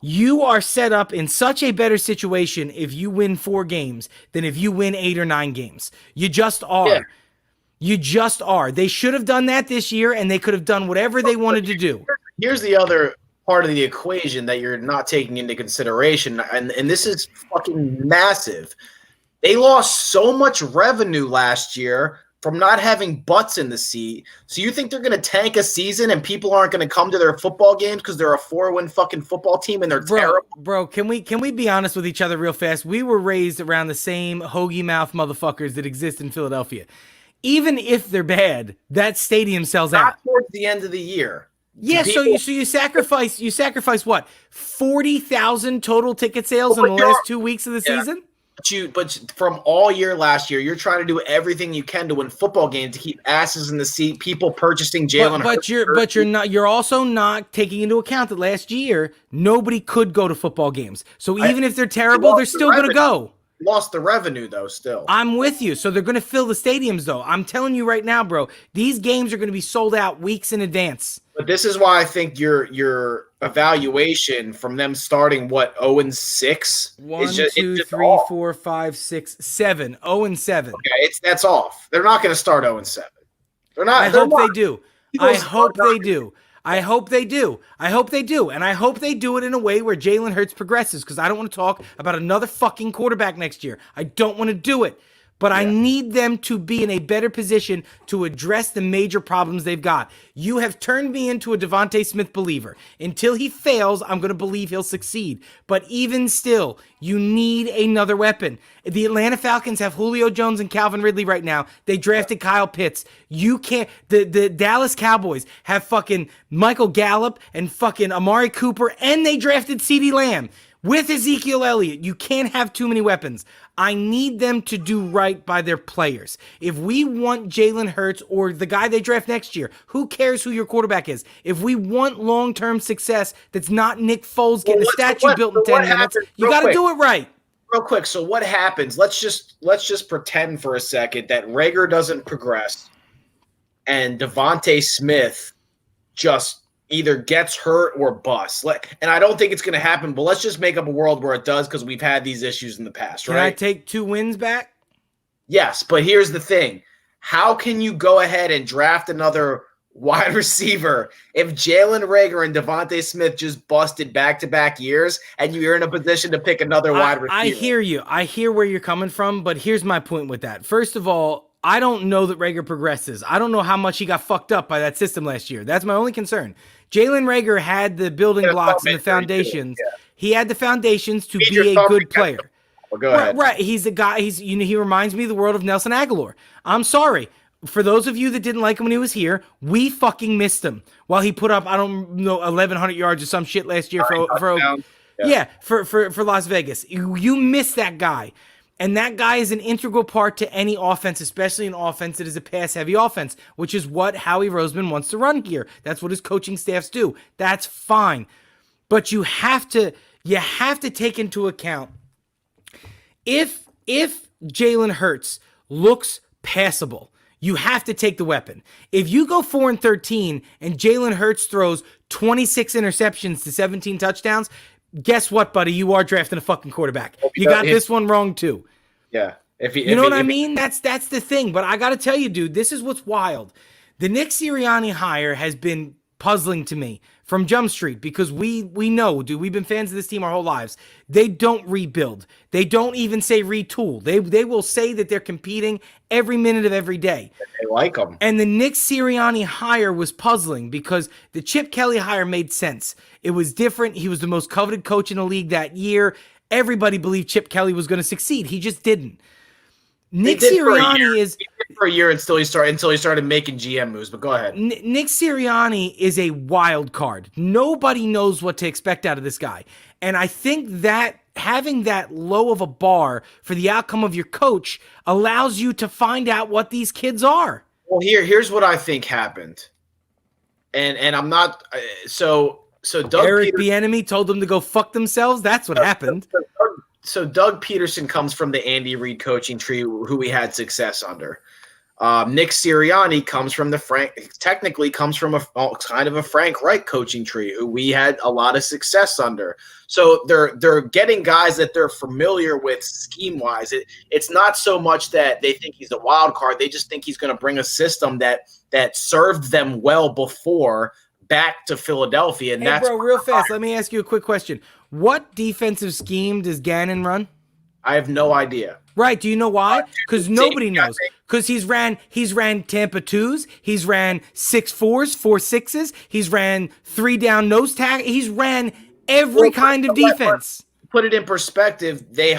You are set up in such a better situation if you win 4 games than if you win 8 or 9 games. You just are. Yeah. You just are. They should have done that this year, and they could have done whatever they wanted to do. Here's the other part of the equation that you're not taking into consideration, and this is fucking massive. They lost so much revenue last year from not having butts in the seat. So you think they're going to tank a season and people aren't going to come to their football games because they're a 4-win fucking football team and they're terrible? Bro, can we be honest with each other real fast? We were raised around the same hoagie mouth motherfuckers that exist in Philadelphia. Even if they're bad, that stadium sells out. Not towards the end of the year. Yeah, so you sacrifice what? 40,000 total ticket sales in the last 2 weeks of the season? But from all year last year, you're trying to do everything you can to win football games to keep asses in the seat, people purchasing Jalen Hurts. You're also not taking into account that last year nobody could go to football games. So even if they're terrible, they're still going to go. Lost the revenue though still. I'm with you. So they're going to fill the stadiums though. I'm telling you right now, bro, these games are going to be sold out weeks in advance. But this is why I think your evaluation from them starting 0-6 1, 2, 3, 4, 5, 6, 7. 0-7. Okay, that's off. They're not going to start 0-7. They're not. I hope they do. I hope they do. I hope they do. I hope they do. And I hope they do it in a way where Jalen Hurts progresses, because I don't want to talk about another fucking quarterback next year. I don't want to do it. But I need them to be in a better position to address the major problems they've got. You have turned me into a Devontae Smith believer. Until he fails, I'm going to believe he'll succeed. But even still, you need another weapon. The Atlanta Falcons have Julio Jones and Calvin Ridley right now. They drafted Kyle Pitts. You can't. The Dallas Cowboys have fucking Michael Gallup and fucking Amari Cooper, and they drafted CeeDee Lamb with Ezekiel Elliott. You can't have too many weapons. I need them to do right by their players. If we want Jalen Hurts or the guy they draft next year, who cares who your quarterback is? If we want long-term success that's not Nick Foles getting a statue built in 10 minutes, you got to do it right. Real quick, so what happens? Let's just pretend for a second that Rager doesn't progress and Devontae Smith just either gets hurt or busts. And I don't think it's going to happen, but let's just make up a world where it does, because we've had these issues in the past, right? Can I take 2 wins back? Yes, but here's the thing. How can you go ahead and draft another wide receiver if Jalen Rager and Devontae Smith just busted back-to-back years and you're in a position to pick another wide receiver? I hear you. I hear where you're coming from, but here's my point with that. First of all, I don't know that Rager progresses. I don't know how much he got fucked up by that system last year. That's my only concern. Jalen Rager had the building blocks and the foundations. Yeah. He had the foundations to be a good player. Well, go ahead. Right. He's a guy. He reminds me of the world of Nelson Aguilar. I'm sorry. For those of you that didn't like him when he was here, we fucking missed him while he put up, I don't know, 1,100 yards or some shit last year for Las Vegas. You missed that guy. And that guy is an integral part to any offense, especially an offense that is a pass-heavy offense, which is what Howie Roseman wants to run here. That's what his coaching staffs do. That's fine. But you have to take into account if Jalen Hurts looks passable, you have to take the weapon. If you go 4-13 and Jalen Hurts throws 26 interceptions to 17 touchdowns, guess what, buddy? You are drafting a fucking quarterback. You got this one wrong too. Yeah. You know what I mean? That's the thing. But I got to tell you, dude, this is what's wild. The Nick Sirianni hire has been puzzling to me from Jump Street, because we know, dude, we've been fans of this team our whole lives. They don't rebuild. They don't even say retool. They will say that they're competing every minute of every day. They like them. And the Nick Sirianni hire was puzzling because the Chip Kelly hire made sense. It was different. He was the most coveted coach in the league that year. Everybody believed Chip Kelly was going to succeed. He just didn't. Nick Sirianni is for a year until he started making GM moves. But go ahead. Nick Sirianni is a wild card. Nobody knows what to expect out of this guy, and I think that having that low of a bar for the outcome of your coach allows you to find out what these kids are. Well, here's what I think happened, and I'm not so Doug Eric Bieniemy told them to go fuck themselves. That's what happened. So Doug Peterson comes from the Andy Reid coaching tree, who we had success under. Nick Sirianni comes from a kind of a Frank Reich coaching tree, who we had a lot of success under. So they're getting guys that they're familiar with scheme wise. It's not so much that they think he's a wild card; they just think he's going to bring a system that served them well before back to Philadelphia. And hey, bro, real fast, let me ask you a quick question. What defensive scheme does Gannon run? I have no idea. Right. Do you know why? Because nobody knows. Because he's ran Tampa 2s, he's ran 6-4s, 4-6s, he's ran 3 down nose tackle, he's ran every kind of defense. Put it in perspective, the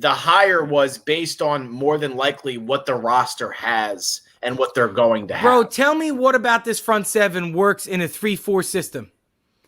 hire was based on more than likely what the roster has and what they're going to have. Bro, tell me what about this front seven works in a 3-4 system?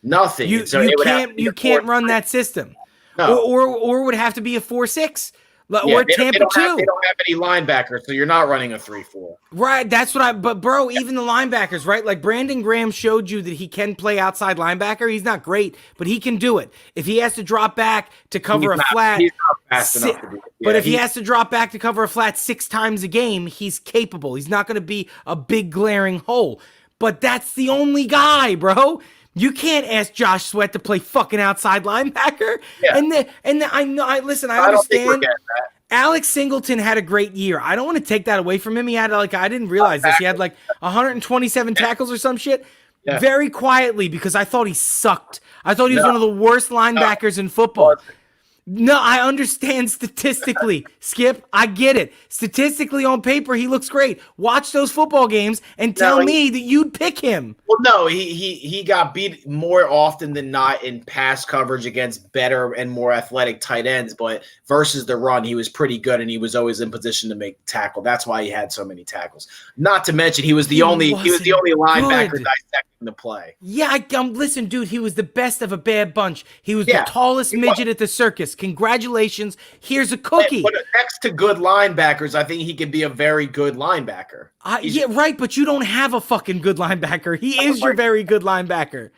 Nothing. You can't run that system. No. Or would have to be a 4-6. Or Tampa 2. They don't have any linebackers, so you're not running a 3-4. Right, that's what but bro, even the linebackers, right? Like Brandon Graham showed you that he can play outside linebacker. He's not great, but he can do it. If he has to drop back to cover flat, he's not fast enough to do it. But if he has to drop back to cover a flat 6 times a game, he's capable. He's not going to be a big glaring hole. But that's the only guy, bro. You can't ask Josh Sweat to play fucking outside linebacker. Yeah. And I know. I understand. Don't think we're getting that. Alex Singleton had a great year. I don't want to take that away from him. He had I didn't realize this. He had 127 tackles or some shit. Yeah. Very quietly because I thought he sucked. I thought he was one of the worst linebackers in football. No, I understand statistically, Skip. I get it. Statistically, on paper, he looks great. Watch those football games and tell me that you'd pick him. Well, no, he got beat more often than not in pass coverage against better and more athletic tight ends, but versus the run, he was pretty good and he was always in position to make tackle. That's why he had so many tackles. Not to mention he was the only linebacker dissecting the play. Yeah, listen, dude, he was the best of a bad bunch. He was the tallest midget at the circus. Congratulations. Here's a cookie. But next to good linebackers, I think he could be a very good linebacker. Yeah, right, but you don't have a fucking good linebacker. He is your very good linebacker.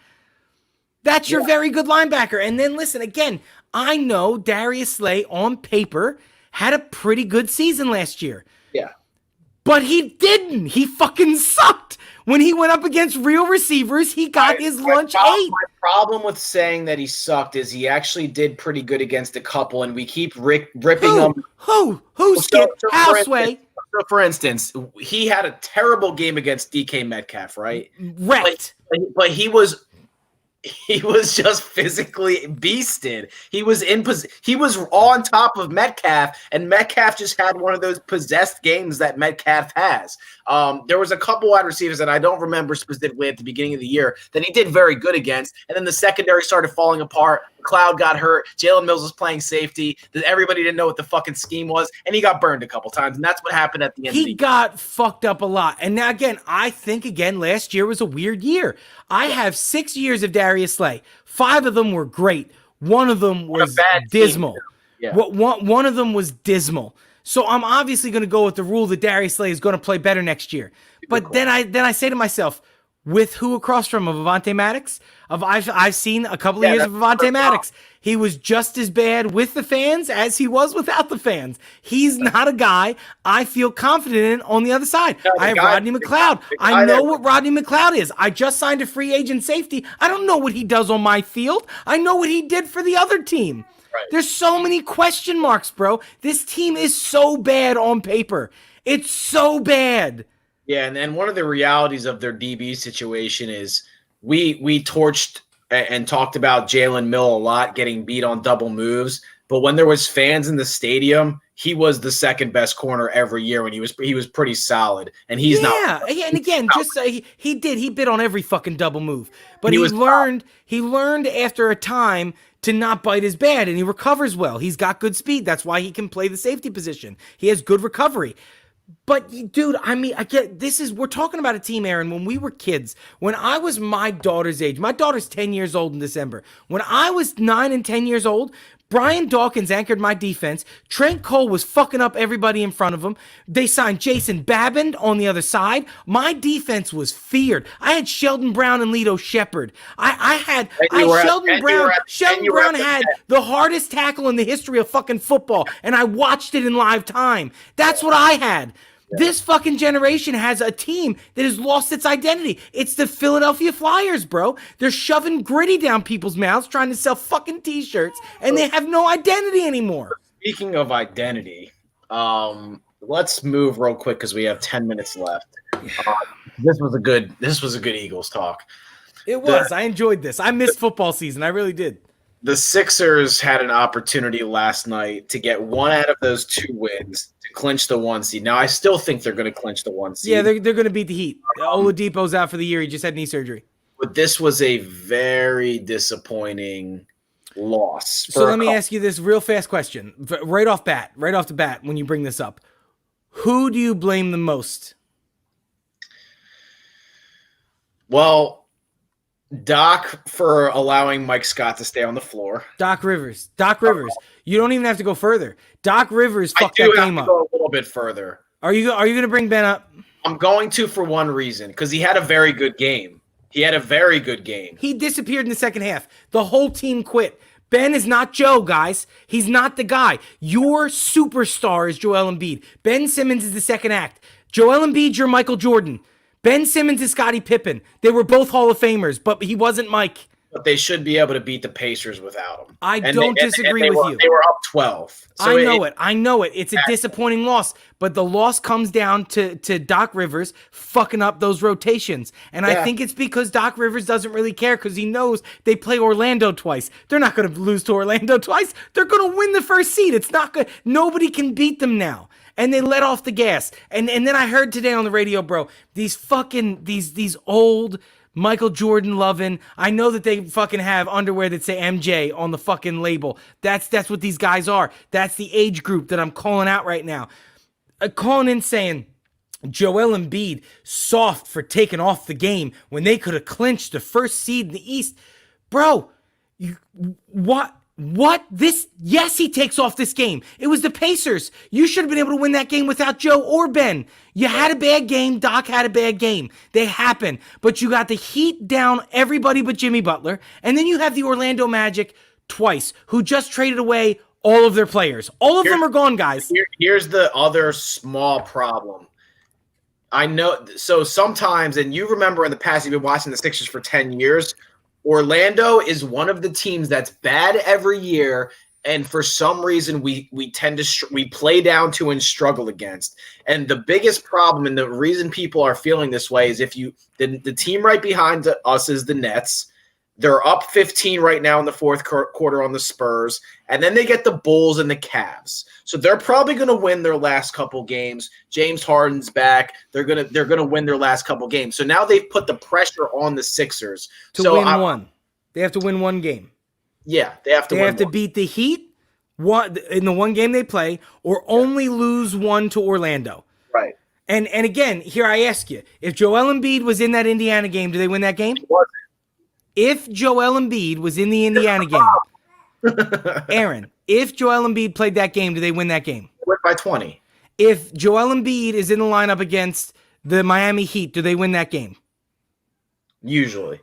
That's your very good linebacker. And then listen, again, I know Darius Slay on paper had a pretty good season last year. Yeah. But he didn't. He fucking sucked. When he went up against real receivers, he got his lunch ate. My problem with saying that he sucked is he actually did pretty good against a couple, and we keep ripping him. Who? Skip? Houseway. For instance, he had a terrible game against DK Metcalf, right? Right. But he was just physically beasted. He was on top of Metcalf, and Metcalf just had one of those possessed games that Metcalf has. There was a couple wide receivers that I don't remember specifically at the beginning of the year that he did very good against, and then the secondary started falling apart. Cloud got hurt. Jalen Mills was playing safety. Everybody didn't know what the fucking scheme was, and he got burned a couple times, and that's what happened at the end. He got fucked up a lot. And now, again, I think, last year was a weird year. I have 6 years of Darius Slay. 5 of them were great. One of them was dismal. Yeah. One of them was dismal. So I'm obviously going to go with the rule that Darius Slay is going to play better next year. But then I say to myself, with who across from him? Avonte Maddox? I've seen a couple of years of Avonte Maddox. He was just as bad with the fans as he was without the fans. He's not a guy I feel confident in on the other side. I have Rodney McLeod. I know what Rodney McLeod is. I just signed a free agent safety. I don't know what he does on my field. I know what he did for the other team. Right. There's so many question marks, bro. This team is so bad on paper. It's so bad. Yeah, and then one of the realities of their DB situation is we torched and talked about Jalen Mill a lot getting beat on double moves, but when there was fans in the stadium, he was the second best corner every year when he was pretty solid, and he's not. Yeah, and again, just he bit on every fucking double move, but he learned after a time to not bite as bad, and he recovers well. He's got good speed. That's why he can play the safety position. He has good recovery. But, dude, I mean, we're talking about a team, Aaron, when we were kids, when I was my daughter's age. My daughter's 10 years old in December. When I was 9 and 10 years old, Brian Dawkins anchored my defense. Trent Cole was fucking up everybody in front of him. They signed Jason Babin on the other side. My defense was feared. I had Sheldon Brown and Lito Shepard. Sheldon Brown had the hardest tackle in the history of fucking football, and I watched it in live time. That's what I had. This fucking generation has a team that has lost its identity. It's the Philadelphia Flyers, bro. They're shoving gritty down people's mouths trying to sell fucking T-shirts, and they have no identity anymore. Speaking of identity, let's move real quick because we have 10 minutes left. This was a good Eagles talk. It was. I enjoyed this. I missed football season. I really did. The Sixers had an opportunity last night to get one out of those 2 wins to clinch the 1 seed. Now, I still think they're going to clinch the 1 seed. Yeah, they're going to beat the Heat. Oladipo's out for the year. He just had knee surgery. But this was a very disappointing loss. So let me ask you this real fast question. Right off the bat, when you bring this up, who do you blame the most? Well, Doc for allowing Mike Scott to stay on the floor. Doc Rivers. You don't even have to go further. Doc Rivers fucked that game up. Go a little bit further. Are you going to bring Ben up? I'm going to for one reason, because he had a very good game. He disappeared in the second half. The whole team quit. Ben is not Joe, guys. He's not the guy. Your superstar is Joel Embiid. Ben Simmons is the second act. Joel Embiid, you're Michael Jordan. Ben Simmons is Scottie Pippen. They were both Hall of Famers, but he wasn't Mike. But they should be able to beat the Pacers without him. I don't disagree with you. They were up 12. So I know it. It's a disappointing loss, but the loss comes down to Doc Rivers fucking up those rotations. And I think it's because Doc Rivers doesn't really care because he knows they play Orlando twice. They're not going to lose to Orlando twice. They're going to win the first seed. It's not good. Nobody can beat them now. And they let off the gas. And then I heard today on the radio, bro, these old Michael Jordan loving. I know that they fucking have underwear that say MJ on the fucking label. That's what these guys are. That's the age group that I'm calling out right now. Calling in saying Joel Embiid soft for taking off the game when they could have clinched the first seed in the East. Bro, what? Yes, he takes off this game. It was the Pacers. You should have been able to win that game without Joe or Ben. You had a bad game. Doc had a bad game. They happen. But you got the Heat down everybody but Jimmy Butler. And then you have the Orlando Magic twice, who just traded away all of their players. All of them are gone, guys. Here's the other small problem. I know. So sometimes, and you remember in the past, you've been watching the Sixers for 10 years. Orlando is one of the teams that's bad every year, and for some reason we tend to we play down to and struggle against. And the biggest problem, and the reason people are feeling this way, is if the team right behind us is the Nets. They're up 15 right now in the fourth quarter on the Spurs, and then they get the Bulls and the Cavs. So they're probably going to win their last couple games. James Harden's back. They're gonna win their last couple games. So now they've put the pressure on the Sixers to win one. They have to win one game. Yeah, they have to. They have to beat the Heat in the one game they play, or only lose one to Orlando. Right. And again, here I ask you: if Joel Embiid was in that Indiana game, do they win that game? If Joel Embiid was in the Indiana game, Aaron, if Joel Embiid played that game, do they win that game? Win by 20. If Joel Embiid is in the lineup against the Miami Heat, do they win that game? Usually.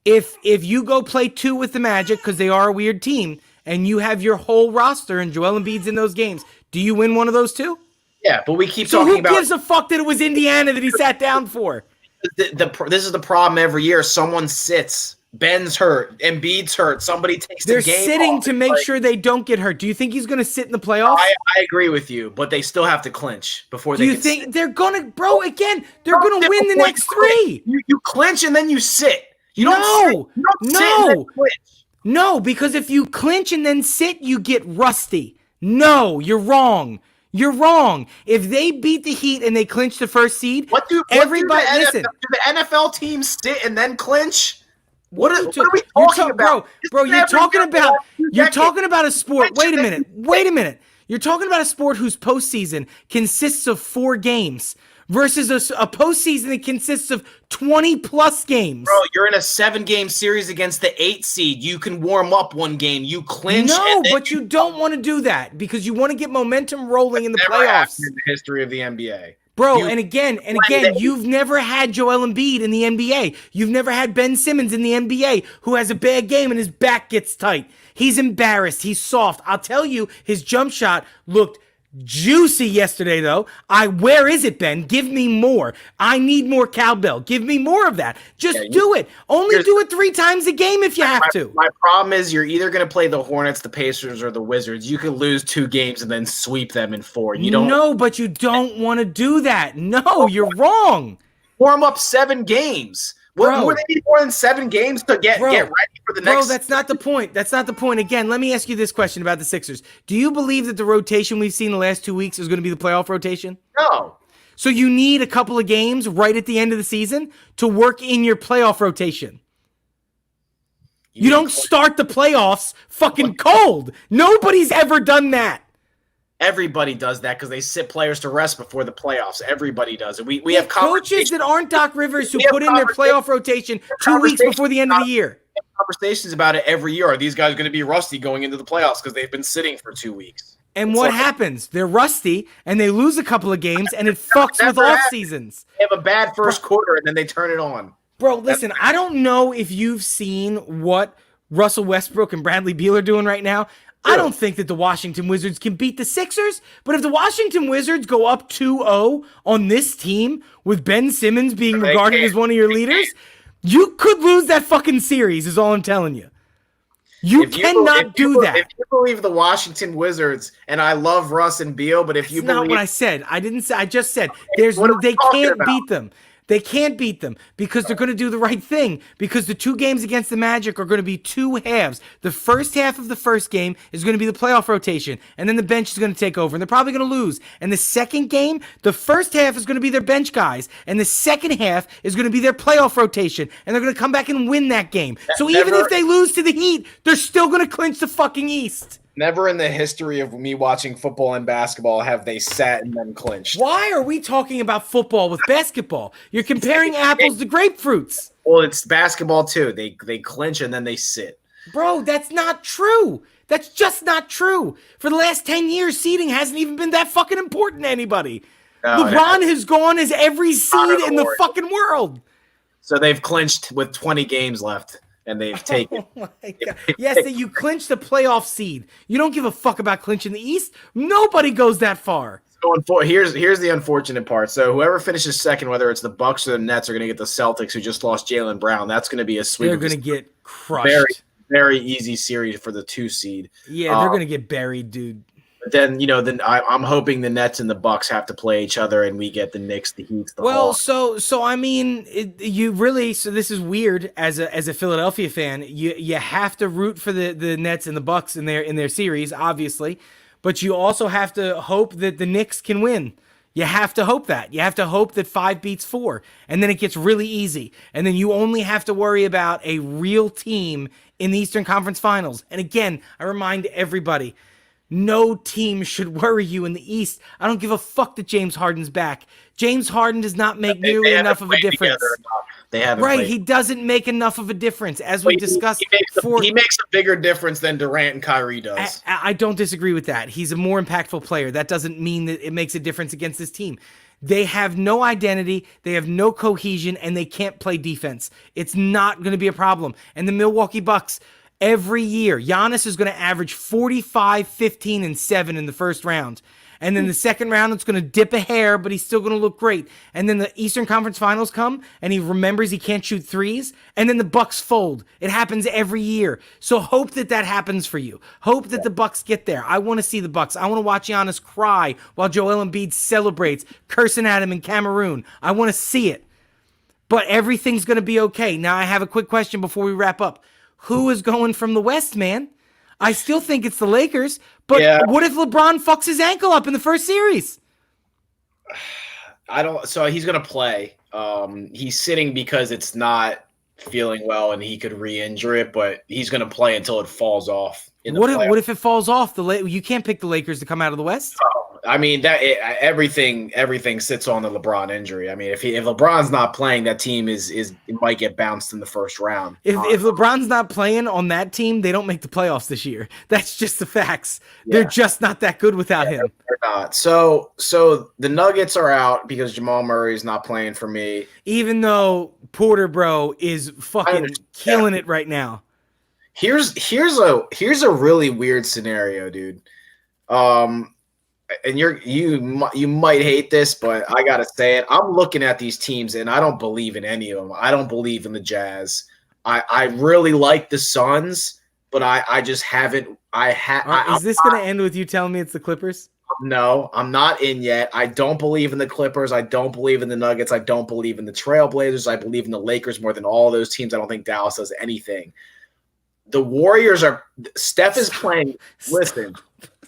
If you go play 2 with the Magic, because they are a weird team, and you have your whole roster and Joel Embiid's in those games, do you win one of those 2? Yeah, but we keep talking about... So who gives a fuck that it was Indiana that he sat down for? This is the problem every year. Someone sits. Ben's hurt. Embiid's hurt. Somebody takes the game. They're sitting to make sure they don't get hurt. Do you think he's going to sit in the playoffs? I agree with you, but they still have to clinch before they. Do you think they're going to, bro? Again, they're going to win the next 3. You clinch and then you sit. You don't. No, you don't sit and then clinch. No, because if you clinch and then sit, you get rusty. No, you're wrong. You're wrong. If they beat the Heat and they clinch the first seed, everybody listen. Do the NFL teams sit and then clinch? What are we talking about? Bro, you're talking about a sport. Wait a minute. You're talking about a sport whose postseason consists of 4 games versus a postseason that consists of 20-plus games. Bro, you're in a 7-game series against the 8 seed. You can warm up one game. You clinch. No, but you don't want to do that because you want to get momentum rolling in the playoffs. In the history of the NBA. Bro, and again, you've never had Joel Embiid in the NBA. You've never had Ben Simmons in the NBA who has a bad game and his back gets tight. He's embarrassed. He's soft. I'll tell you, his jump shot looked juicy yesterday, though. Where is it, Ben? Give me more. I need more cowbell. Give me more of that. Just do it. Only do it 3 times a game if you have to. My problem is you're either going to play the Hornets, the Pacers, or the Wizards. You could lose 2 games and then sweep them in 4. No, but you don't want to do that. No, you're wrong. Warm up 7 games. What they need more than 7 games to get ready for the next. Bro, that's not the point. That's not the point. Again, let me ask you this question about the Sixers. Do you believe that the rotation we've seen the last 2 weeks is going to be the playoff rotation? No. So you need a couple of games right at the end of the season to work in your playoff rotation. You don't start the playoffs fucking cold. Nobody's ever done that. Everybody does that because they sit players to rest before the playoffs. Everybody does it. We have coaches that aren't Doc Rivers who put in their playoff rotation 2 weeks before the end of the year. Conversations about it every year. Are these guys going to be rusty going into the playoffs because they've been sitting for 2 weeks? And what happens? They're rusty and they lose a couple of games and it fucks with off seasons. They have a bad first quarter and then they turn it on. Bro, listen, I don't know if you've seen what Russell Westbrook and Bradley Beal are doing right now. I don't think that the Washington Wizards can beat the Sixers, but if the Washington Wizards go up 2-0 on this team with Ben Simmons being regarded as one of your leaders, you could lose that fucking series is all I'm telling you. You cannot do that. If you believe the Washington Wizards, and I love Russ and Beal, but if you believe... That's not what I said. I didn't say... I just said they can't beat them. They can't beat them because they're going to do the right thing because the 2 games against the Magic are going to be 2 halves. The first half of the first game is going to be the playoff rotation, and then the bench is going to take over, and they're probably going to lose. And the second game, the first half is going to be their bench guys, and the second half is going to be their playoff rotation, and they're going to come back and win that game. So even if they lose to the Heat, they're still going to clinch the fucking East. Never in the history of me watching football and basketball have they sat and then clinched. Why are we talking about football with basketball? You're comparing apples to grapefruits. Well, it's basketball too. They clinch and then they sit. Bro, that's not true. That's just not true. For the last 10 years, seeding hasn't even been that fucking important to anybody. No, LeBron has gone as every seed in the fucking world. So they've clinched with 20 games left. And they've taken. Oh my God. Yes, that you clinched the playoff seed. You don't give a fuck about clinching the East. Nobody goes that far. Here's the unfortunate part. So whoever finishes second, whether it's the Bucks or the Nets, are going to get the Celtics, who just lost Jaylen Brown. That's going to be a sweep. They're going to get crushed. Very, very easy series for the 2 seed. Yeah, they're going to get buried, dude. But then, I'm hoping the Nets and the Bucks have to play each other, and we get the Knicks, the Heat, the Hawks. So I mean, so this is weird as a Philadelphia fan. You have to root for the Nets and the Bucks in their series, obviously, but you also have to hope that the Knicks can win. You have to hope that. You have to hope that 5 beats 4, and then it gets really easy, and then you only have to worry about a real team in the Eastern Conference Finals. And again, I remind everybody. No team should worry you in the East. I don't give a fuck that James Harden's back. James Harden does not make nearly enough of a difference. They haven't right, he doesn't make enough of a difference, as we discussed. He makes a bigger difference than Durant and Kyrie does. I don't disagree with that. He's a more impactful player. That doesn't mean that it makes a difference against this team. They have no identity, they have no cohesion, and they can't play defense. It's not going to be a problem. And the Milwaukee Bucks... Every year, Giannis is going to average 45, 15, and 7 in the first round. And then the second round, it's going to dip a hair, but he's still going to look great. And then the Eastern Conference Finals come, and he remembers he can't shoot threes, and then the Bucks fold. It happens every year. So hope that happens for you. Hope that the Bucks get there. I want to see the Bucks. I want to watch Giannis cry while Joel Embiid celebrates, cursing at him in Cameroon. I want to see it. But everything's going to be okay. Now, I have a quick question before we wrap up. Who is going from the West, man? I still think it's the Lakers, but what if LeBron fucks his ankle up in the first series? So he's going to play. He's sitting because it's not feeling well and he could re-injure it, but he's going to play until it falls off. What if it falls off? You can't pick the Lakers to come out of the West. I mean everything sits on the LeBron injury. I mean, if LeBron's not playing, that team it might get bounced in the first round. If LeBron's not playing on that team, they don't make the playoffs this year. That's just the facts. Yeah. They're just not that good without him. They're not. So the Nuggets are out because Jamal Murray is not playing for me. Even though Porter, bro, is fucking killing it right now. Here's a really weird scenario, dude. And you might hate this, but I gotta say it. I'm looking at these teams, and I don't believe in any of them. I don't believe in the Jazz. I really like the Suns, but I just haven't. Is this going to end with you telling me it's the Clippers? No, I'm not in yet. I don't believe in the Clippers. I don't believe in the Nuggets. I don't believe in the Trailblazers. I believe in the Lakers more than all those teams. I don't think Dallas does anything. The Warriors are – Steph is playing – listen,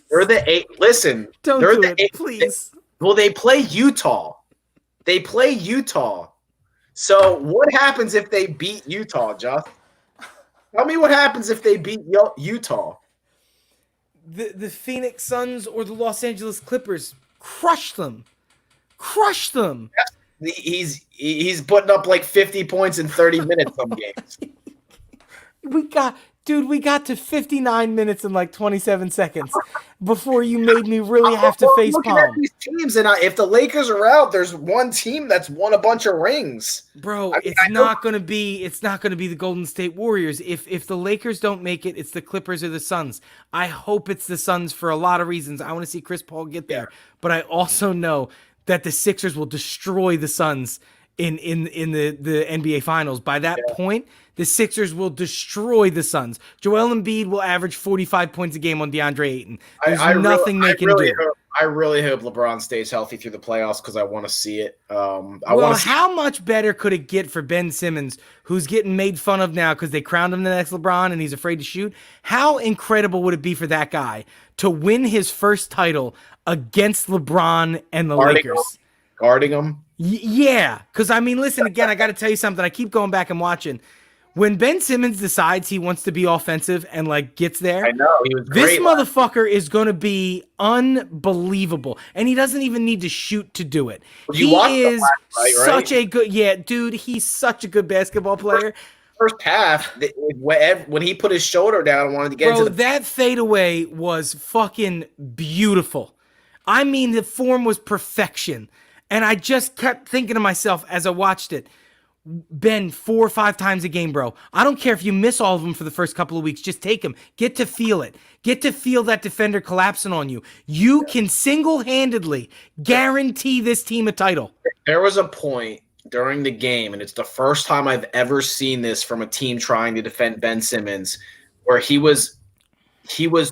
they're the eight – listen. Don't they're do the it, eight, please. Well, they play Utah. They play Utah. So what happens if they beat Utah, Just? Tell me what happens if they beat Utah. The Phoenix Suns or the Los Angeles Clippers crush them. Crush them. He's putting up like 50 points in 30 minutes some games. We got to 59 minutes and like 27 seconds before you made me really have to face looking palm. at these teams, and if the Lakers are out, there's one team that's won a bunch of rings. Bro, it's not gonna be the Golden State Warriors. If the Lakers don't make it, it's the Clippers or the Suns. I hope it's the Suns for a lot of reasons. I want to see Chris Paul get there, but I also know that the Sixers will destroy the Suns in the NBA Finals. By that point, the Sixers will destroy the Suns. Joel Embiid will average 45 points a game on DeAndre Ayton. There's nothing they can do. I really hope LeBron stays healthy through the playoffs because I want to see it. How much better could it get for Ben Simmons, who's getting made fun of now because they crowned him the next LeBron and he's afraid to shoot? How incredible would it be for that guy to win his first title against LeBron and the Lakers? Guarding him? Yeah, because I mean, listen, again, I got to tell you something. I keep going back and watching. When Ben Simmons decides he wants to be offensive and like gets there, I know he was great. This motherfucker is going to be unbelievable, and he doesn't even need to shoot to do it. He is such a good, dude. He's such a good basketball player. First half, when he put his shoulder down and wanted to get into that fadeaway was fucking beautiful. I mean, the form was perfection, and I just kept thinking to myself as I watched it. Ben, 4 or 5 times a game, bro. I don't care if you miss all of them for the first couple of weeks. Just take them. Get to feel it. Get to feel that defender collapsing on you. You can single-handedly guarantee this team a title. There was a point during the game, and it's the first time I've ever seen this from a team trying to defend Ben Simmons, where he was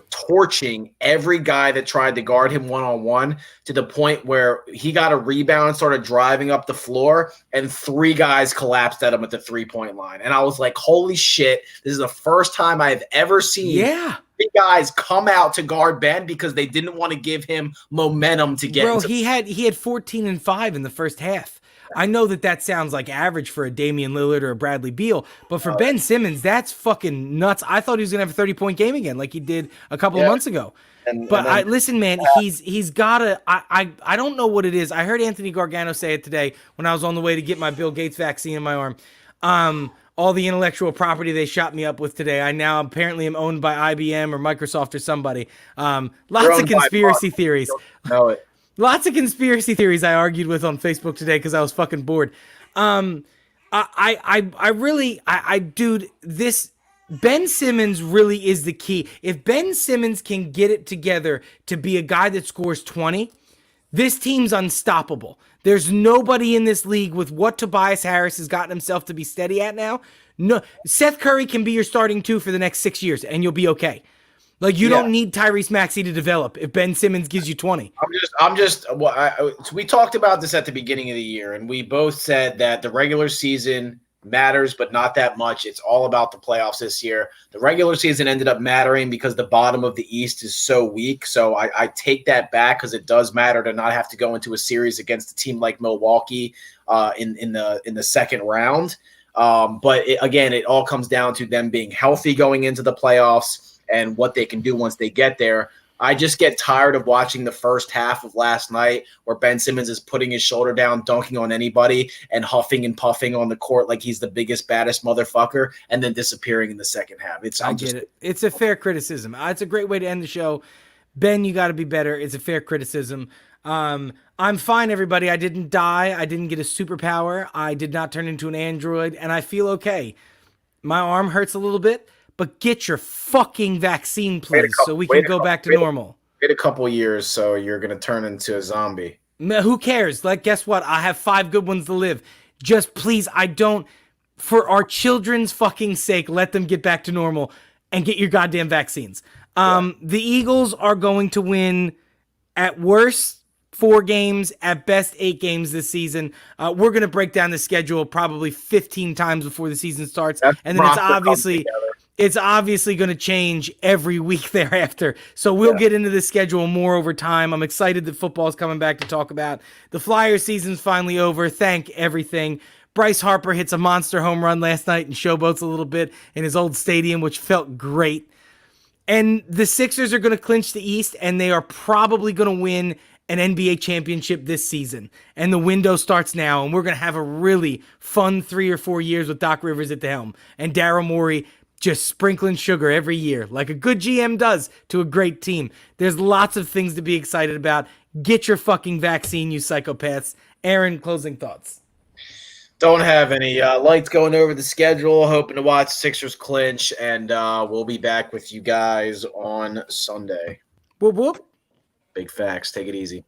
torching every guy that tried to guard him one-on-one to the point where he got a rebound and started driving up the floor, and 3 guys collapsed at him at the three-point line. And I was like, holy shit, this is the first time I've ever seen 3 guys come out to guard Ben because they didn't want to give him momentum to get. Bro, he had 14 and 5 in the first half. I know that sounds like average for a Damian Lillard or a Bradley Beal, but for Ben Simmons, that's fucking nuts. I thought he was going to have a 30-point game again like he did a couple of months ago. Listen, man, he's got to – I don't know what it is. I heard Anthony Gargano say it today when I was on the way to get my Bill Gates vaccine in my arm. All the intellectual property they shot me up with today. I now apparently am owned by IBM or Microsoft or somebody. Lots of conspiracy theories. Know it. Lots of conspiracy theories I argued with on Facebook today because I was fucking bored. Dude, this Ben Simmons really is the key. If Ben Simmons can get it together to be a guy that scores 20, this team's unstoppable. There's nobody in this league with what Tobias Harris has gotten himself to be steady at now. No, Seth Curry can be your starting 2 for the next 6 years, and you'll be okay. Like, you don't need Tyrese Maxey to develop if Ben Simmons gives you 20. We talked about this at the beginning of the year, and we both said that the regular season matters, but not that much. It's all about the playoffs this year. The regular season ended up mattering because the bottom of the East is so weak. So I take that back because it does matter to not have to go into a series against a team like Milwaukee in the second round. But it all comes down to them being healthy going into the playoffs and what they can do once they get there. I just get tired of watching the first half of last night where Ben Simmons is putting his shoulder down, dunking on anybody, and huffing and puffing on the court like he's the biggest, baddest motherfucker, and then disappearing in the second half. I get it. It's a fair criticism. It's a great way to end the show. Ben, you got to be better. It's a fair criticism. I'm fine, everybody. I didn't die. I didn't get a superpower. I did not turn into an android, and I feel okay. My arm hurts a little bit. But get your fucking vaccine, please, so we can go back to normal. Wait a couple years, so you're going to turn into a zombie. Who cares? Like, guess what? I have 5 good ones to live. Just please, for our children's fucking sake, let them get back to normal and get your goddamn vaccines. The Eagles are going to win At worst, 4 games, at best 8 games this season. We're going to break down the schedule probably 15 times before the season starts. That And then roster comes together. it's obviously going to change every week thereafter. So we'll get into the schedule more over time. I'm excited that football's coming back to talk about. The Flyers season's finally over. Thank everything. Bryce Harper hits a monster home run last night and showboats a little bit in his old stadium, which felt great. And the Sixers are going to clinch the East, and they are probably going to win an NBA championship this season. And the window starts now, and we're going to have a really fun 3 or 4 years with Doc Rivers at the helm. And Daryl Morey just sprinkling sugar every year, like a good GM does to a great team. There's lots of things to be excited about. Get your fucking vaccine, you psychopaths. Aaron, closing thoughts. Don't have any lights going over the schedule. Hoping to watch Sixers clinch, and we'll be back with you guys on Sunday. Whoop whoop. Big facts. Take it easy.